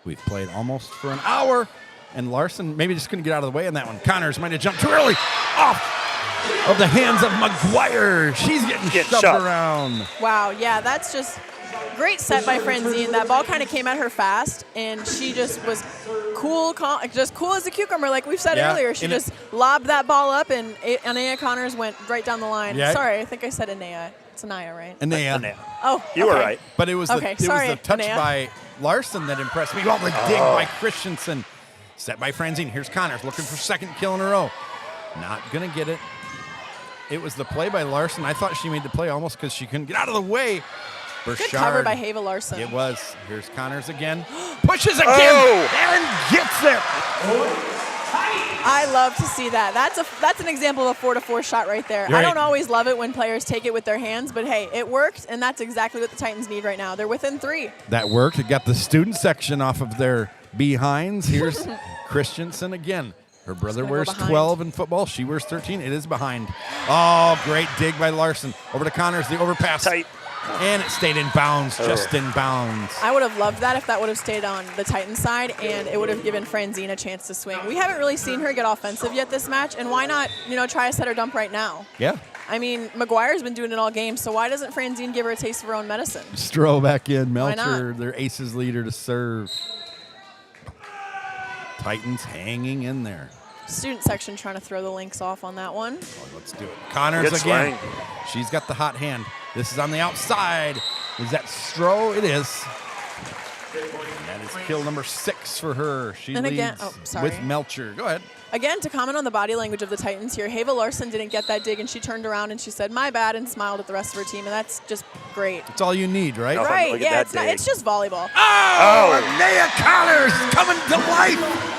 Speaker 3: We've played almost for an hour. And Larson maybe just couldn't get out of the way on that one. Connors might have jumped too early. Off of the hands of McGuire. She's getting shoved around.
Speaker 4: Wow, yeah, that's just great set by Franzine. That ball kind of came at her fast, and she just was cool, just cool as a cucumber, like we've said
Speaker 3: Yeah,
Speaker 4: earlier. She
Speaker 3: and
Speaker 4: just lobbed that ball up, and Anaya Connors went right down the line.
Speaker 3: Yeah.
Speaker 4: Sorry, I think I said Anaya. It's Anaya, right?
Speaker 3: Anaya.
Speaker 4: Oh,
Speaker 1: You were
Speaker 4: okay.
Speaker 1: right.
Speaker 3: But it was
Speaker 4: Okay,
Speaker 3: the
Speaker 4: sorry,
Speaker 3: touch
Speaker 4: Anaya.
Speaker 3: by Larson that impressed me. Oh, the dig by Christensen. Set by Franzine. Here's Connors looking for second kill in a row. Not going to get it. It was the play by Larson. I thought she made the play almost because she couldn't get out of the way.
Speaker 4: Good
Speaker 3: Burchard.
Speaker 4: cover by Hava Larson.
Speaker 3: It was. Here's Connors again. Pushes again.
Speaker 1: Oh!
Speaker 3: And gets it.
Speaker 4: I love to see that. That's an example of a 4-to-4 shot right there.
Speaker 3: You're
Speaker 4: I don't
Speaker 3: right.
Speaker 4: always love it when players take it with their hands, but hey, it worked, and that's exactly what the Titans need right now. They're within 3.
Speaker 3: That worked. It got the student section off of their behinds. Here's Christensen again. Her brother
Speaker 4: gonna go
Speaker 3: wears
Speaker 4: behind.
Speaker 3: 12 in football. She wears 13. It is behind. Oh, great dig by Larson. Over to Connors, the overpass.
Speaker 1: Tight.
Speaker 3: And it stayed in bounds, just in bounds.
Speaker 4: I would have loved that if that would have stayed on the Titans side, and it would have given Franzine a chance to swing. We haven't really seen her get offensive yet this match, and why not, try a setter dump right now?
Speaker 3: Yeah.
Speaker 4: I mean, McGuire's been doing it all game, so why doesn't Franzine give her a taste of her own medicine?
Speaker 3: Stroh back in.
Speaker 4: Why
Speaker 3: Melcher,
Speaker 4: not?
Speaker 3: their aces leader to serve. Titans hanging in there.
Speaker 4: Student section trying to throw the links off on that one.
Speaker 3: Oh, let's do it. Connors
Speaker 1: Good
Speaker 3: again.
Speaker 1: swing.
Speaker 3: She's got the hot hand. This is on the outside. Is that Stroh? It is. And that is kill number 6 for her. She
Speaker 4: And
Speaker 3: leads
Speaker 4: again- oh, sorry.
Speaker 3: with Melcher. Go ahead.
Speaker 4: Again, to comment on the body language of the Titans here, Hava Larson didn't get that dig, and she turned around and she said, "My bad," and smiled at the rest of her team, and that's just great.
Speaker 3: That's all you need, right?
Speaker 1: Oh,
Speaker 4: Right,
Speaker 1: look at
Speaker 4: yeah,
Speaker 1: that dig.
Speaker 4: it's just volleyball.
Speaker 3: Oh, Naya Connors coming to life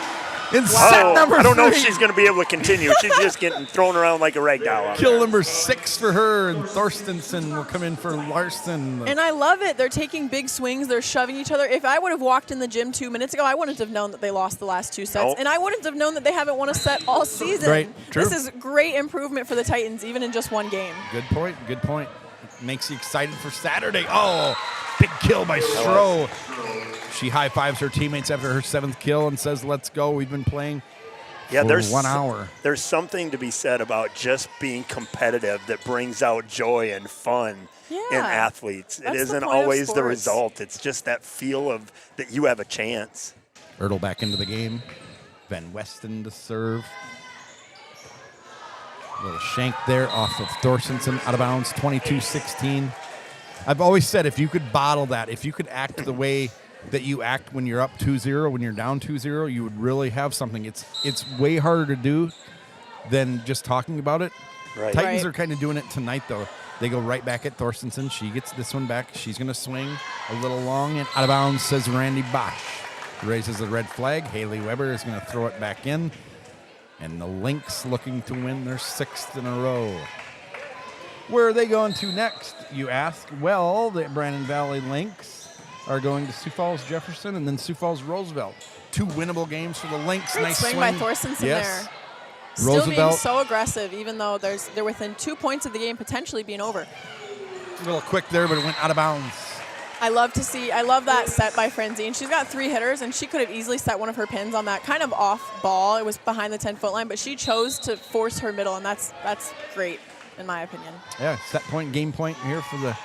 Speaker 3: in set number 3.
Speaker 1: I don't know if she's going to be able to continue. She's just getting thrown around like a rag doll.
Speaker 3: Kill number 6 for her, and Thorstensen will come in for Larson.
Speaker 4: And I love it. They're taking big swings. They're shoving each other. If I would have walked in the gym 2 minutes ago, I wouldn't have known that they lost the last 2 sets.
Speaker 1: Nope.
Speaker 4: And I wouldn't have known that they haven't won a set all season.
Speaker 3: Right, true.
Speaker 4: This is great improvement for the Titans, even in just one game.
Speaker 3: Good point, good point. Makes you excited for Saturday. Oh, big kill by Stroh. She high-fives her teammates after her 7th kill and says, "Let's go. We've been playing
Speaker 1: Yeah,
Speaker 3: for
Speaker 1: there's
Speaker 3: 1 hour."
Speaker 1: There's something to be said about just being competitive that brings out joy and fun in
Speaker 4: Yeah.
Speaker 1: athletes.
Speaker 4: That's
Speaker 1: It
Speaker 4: the
Speaker 1: isn't
Speaker 4: point of
Speaker 1: always the
Speaker 4: sports.
Speaker 1: result. It's just that feel of that you have a chance.
Speaker 3: Ertl back into the game. Van Westen to serve. Little shank there off of Thorstensen, out of bounds, 22-16. I've always said if you could bottle that, if you could act the way that you act when you're up 2-0, when you're down 2-0, you would really have something. It's way harder to do than just talking about it.
Speaker 1: Right.
Speaker 3: Titans
Speaker 4: Right.
Speaker 3: are kind of doing it tonight, though. They go right back at Thorstensen. She gets this one back. She's going to swing a little long and out of bounds, says Randy Bosch. Raises the red flag. Haley Weber is going to throw it back in. And the Lynx looking to win their 6th in a row. Where are they going to next, you ask? Well, the Brandon Valley Lynx are going to Sioux Falls Jefferson and then Sioux Falls Roosevelt. 2 winnable games for the Lynx.
Speaker 4: Great
Speaker 3: Nice
Speaker 4: swing
Speaker 3: swing
Speaker 4: by Thorstenson
Speaker 3: yes.
Speaker 4: there. Still being
Speaker 3: Roosevelt.
Speaker 4: so aggressive, even though they're within 2 points of the game potentially being over.
Speaker 3: A little quick there, but it went out of bounds.
Speaker 4: I love that set by Franzine. She's got 3 hitters, and she could have easily set one of her pins on that kind of off ball. It was behind the 10-foot line, but she chose to force her middle, and that's great, in my opinion.
Speaker 3: Yeah, set point, game point here for the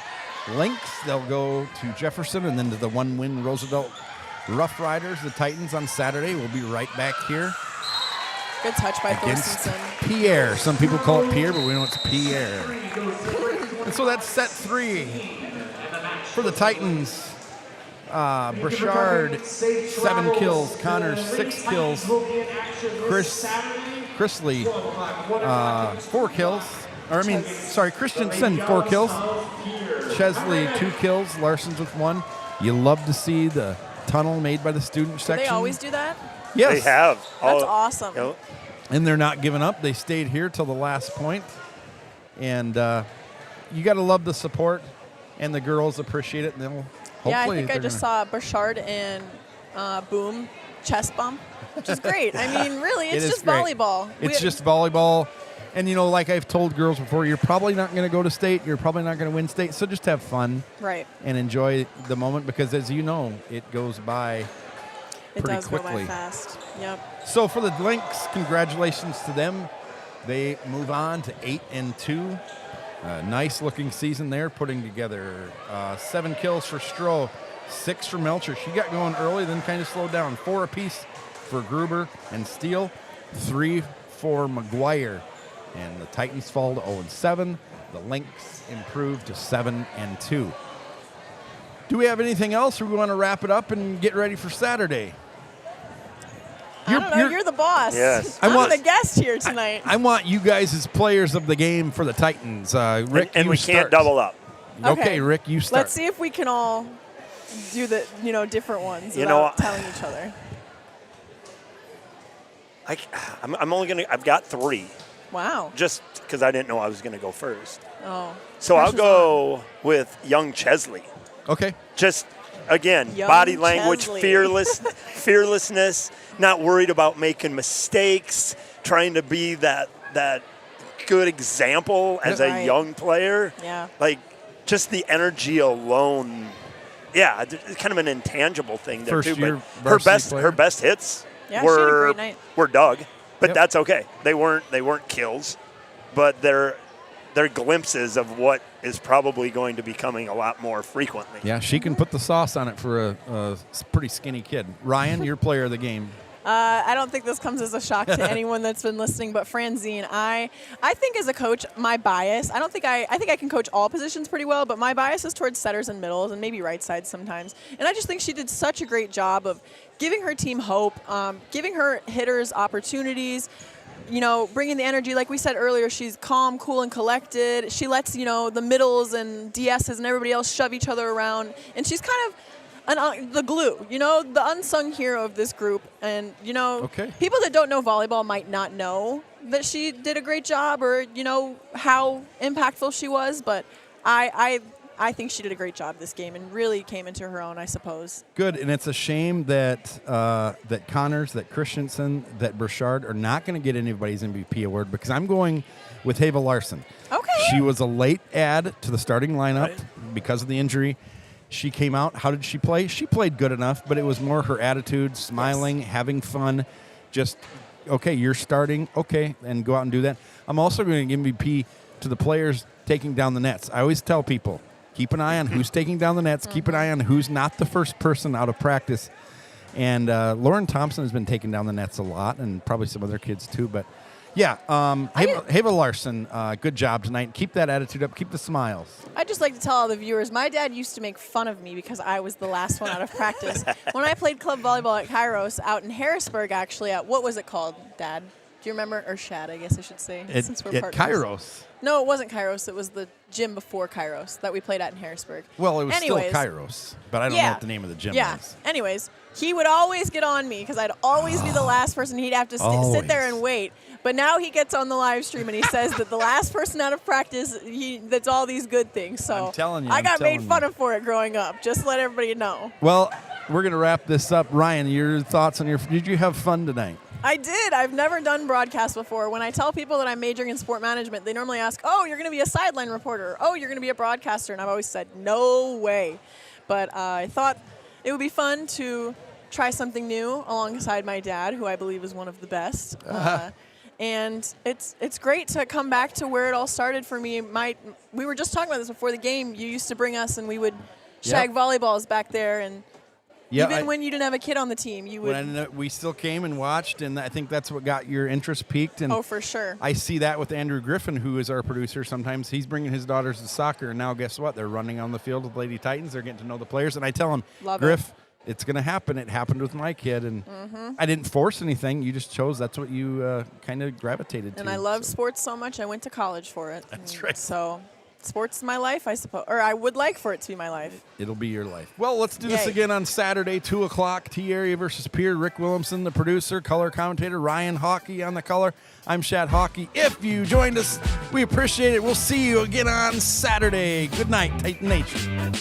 Speaker 3: Lynx. They'll go to Jefferson and then to the 1-win Roosevelt Rough Riders. The Titans on Saturday will be right back here.
Speaker 4: Good touch by
Speaker 3: Against
Speaker 4: Thorstenson.
Speaker 3: Pierre. Some people call it Pierre, but we know it's Pierre. And so that's set 3 for the Titans. Burchard, 7 kills. Connors, 6 kills. Chrisley, 4 kills. Christensen, 4 kills. Chesley, 2 kills. Larson's with 1. You love to see the tunnel made by the student section.
Speaker 4: Do they always do that?
Speaker 3: Yes.
Speaker 1: They have.
Speaker 4: That's awesome.
Speaker 1: You know,
Speaker 3: And they're not giving up. They stayed here till the last point. And you got to love the support, and the girls appreciate it. And they'll
Speaker 4: Yeah, I
Speaker 3: hopefully
Speaker 4: think I just saw Burchard and Boom chest bump, which is great. I mean, really, it's just
Speaker 3: great.
Speaker 4: volleyball.
Speaker 3: It's just volleyball. And, you know, like I've told girls before, you're probably not going to go to state. You're probably not going to win state. So just have fun.
Speaker 4: Right.
Speaker 3: And enjoy the moment because, as you know, it goes by pretty quickly.
Speaker 4: Go by fast. Yep.
Speaker 3: So for the Lynx, congratulations to them. They move on to 8-2. Nice looking season there, putting together 7 kills for Stroh, 6 for Melcher. She got going early, then kind of slowed down. 4 apiece for Gruber and Steele, 3 for McGuire. And the Titans fall to 0-7. The Lynx improved to 7-2. Do we have anything else, or we want to wrap it up and get ready for Saturday?
Speaker 4: I don't know. You're the boss.
Speaker 1: Yes.
Speaker 4: I'm the guest here tonight.
Speaker 3: I want you guys as players of the game for the Titans. Rick,
Speaker 1: and
Speaker 3: you
Speaker 1: we
Speaker 3: start.
Speaker 1: can't double up.
Speaker 3: Okay, Rick, you start.
Speaker 4: Let's see if we can all do the different ones
Speaker 1: You know,
Speaker 4: without telling each other.
Speaker 1: I'm only gonna. I've got 3.
Speaker 4: Wow.
Speaker 1: Just because I didn't know I was gonna go first.
Speaker 4: Oh.
Speaker 1: So I'll
Speaker 4: pressure's
Speaker 1: go with young Chesley.
Speaker 3: Okay.
Speaker 1: Just again,
Speaker 4: Young
Speaker 1: body language,
Speaker 4: Chesley.
Speaker 1: fearlessness, not worried about making mistakes, trying to be that good example as a
Speaker 4: Right.
Speaker 1: young player.
Speaker 4: Yeah.
Speaker 1: Like just the energy alone. Yeah, it's kind of an intangible thing there
Speaker 3: First
Speaker 1: too.
Speaker 3: year
Speaker 1: But her
Speaker 3: varsity player.
Speaker 1: best hits
Speaker 4: Yeah, she had a
Speaker 1: were
Speaker 4: great night.
Speaker 1: Doug, but
Speaker 3: Yep.
Speaker 1: that's okay. They weren't kills, but they're glimpses of what is probably going to be coming a lot more frequently.
Speaker 3: Yeah, she can put the sauce on it for a pretty skinny kid. Ryan, your player of the game.
Speaker 4: I don't think this comes as a shock to anyone that's been listening, but Franzine, I think as a coach, my bias, I think I can coach all positions pretty well, but my bias is towards setters and middles and maybe right sides sometimes. And I just think she did such a great job of giving her team hope, giving her hitters opportunities, bringing the energy. Like we said earlier, she's calm, cool, and collected. She lets, the middles and DSs and everybody else shove each other around. And she's kind of the glue, the unsung hero of this group. And,
Speaker 3: Okay.
Speaker 4: people that don't know volleyball might not know that she did a great job or, how impactful she was. But I think she did a great job this game and really came into her own, I suppose.
Speaker 3: Good, and it's a shame that that Connors, that Christensen, that Burchard are not going to get anybody's MVP award because I'm going with Hava Larson.
Speaker 4: Okay.
Speaker 3: She was a late add to the starting lineup because of the injury. She came out. How did she play? She played good enough, but it was more her attitude, smiling, having fun, just, okay, you're starting, okay, and go out and do that. I'm also going to give MVP to the players taking down the nets. I always tell people, keep an eye on who's taking down the nets. Keep an eye on who's not the first person out of practice. And Lauren Thompson has been taking down the nets a lot, and probably some other kids too. But, yeah, Hava Larson, good job tonight. Keep that attitude up. Keep the smiles.
Speaker 4: I'd just like to tell all the viewers, my dad used to make fun of me because I was the last one out of practice. When I played club volleyball at Kairos out in Harrisburg, actually, at what was it called, Dad? Do you remember? Or Shad, I guess I should say. Since we're
Speaker 3: At
Speaker 4: partners.
Speaker 3: Kairos.
Speaker 4: No, it wasn't Kairos. It was the gym before Kairos that we played at in Harrisburg.
Speaker 3: Well, it was
Speaker 4: Anyways,
Speaker 3: still Kairos, but I don't know what the name of the gym is.
Speaker 4: Anyways, he would always get on me because I'd always be the last person. He'd have to sit there and wait. But now he gets on the live stream and he says that the last person out of practice, that's all these good things. So
Speaker 3: I'm telling you,
Speaker 4: I got made fun of for it growing up. Just let everybody know.
Speaker 3: Well, we're going to wrap this up. Ryan, your thoughts on did you have fun tonight?
Speaker 4: I did. I've never done broadcast before. When I tell people that I'm majoring in sport management, they normally ask, oh, you're going to be a sideline reporter. Oh, you're going to be a broadcaster. And I've always said, no way. But I thought it would be fun to try something new alongside my dad, who I believe is one of the best. And it's great to come back to where it all started for me. We were just talking about this before the game. You used to bring us and we would shag volleyballs back there. And even when you didn't have a kid on the team, you would.
Speaker 3: We still came and watched, and I think that's what got your interest peaked. And
Speaker 4: oh, for sure.
Speaker 3: I see that with Andrew Griffin, who is our producer. Sometimes he's bringing his daughters to soccer, and now guess what? They're running on the field with Lady Titans. They're getting to know the players, and I tell them, Griff, it's going to happen. It happened with my kid, and I didn't force anything. You just chose. That's what you kind of gravitated to.
Speaker 4: And I love sports so much, I went to college for it.
Speaker 3: That's right.
Speaker 4: So sports is my life, I suppose. Or I would like for it to be my life.
Speaker 3: It'll be your life. Well, let's do this again on Saturday, 2 o'clock. T-Area versus Pier. Rick Williamson, the producer, color commentator. Ryan Hockey on the color. I'm Shad Hockey. If you joined us, we appreciate it. We'll see you again on Saturday. Good night, Titan Nation.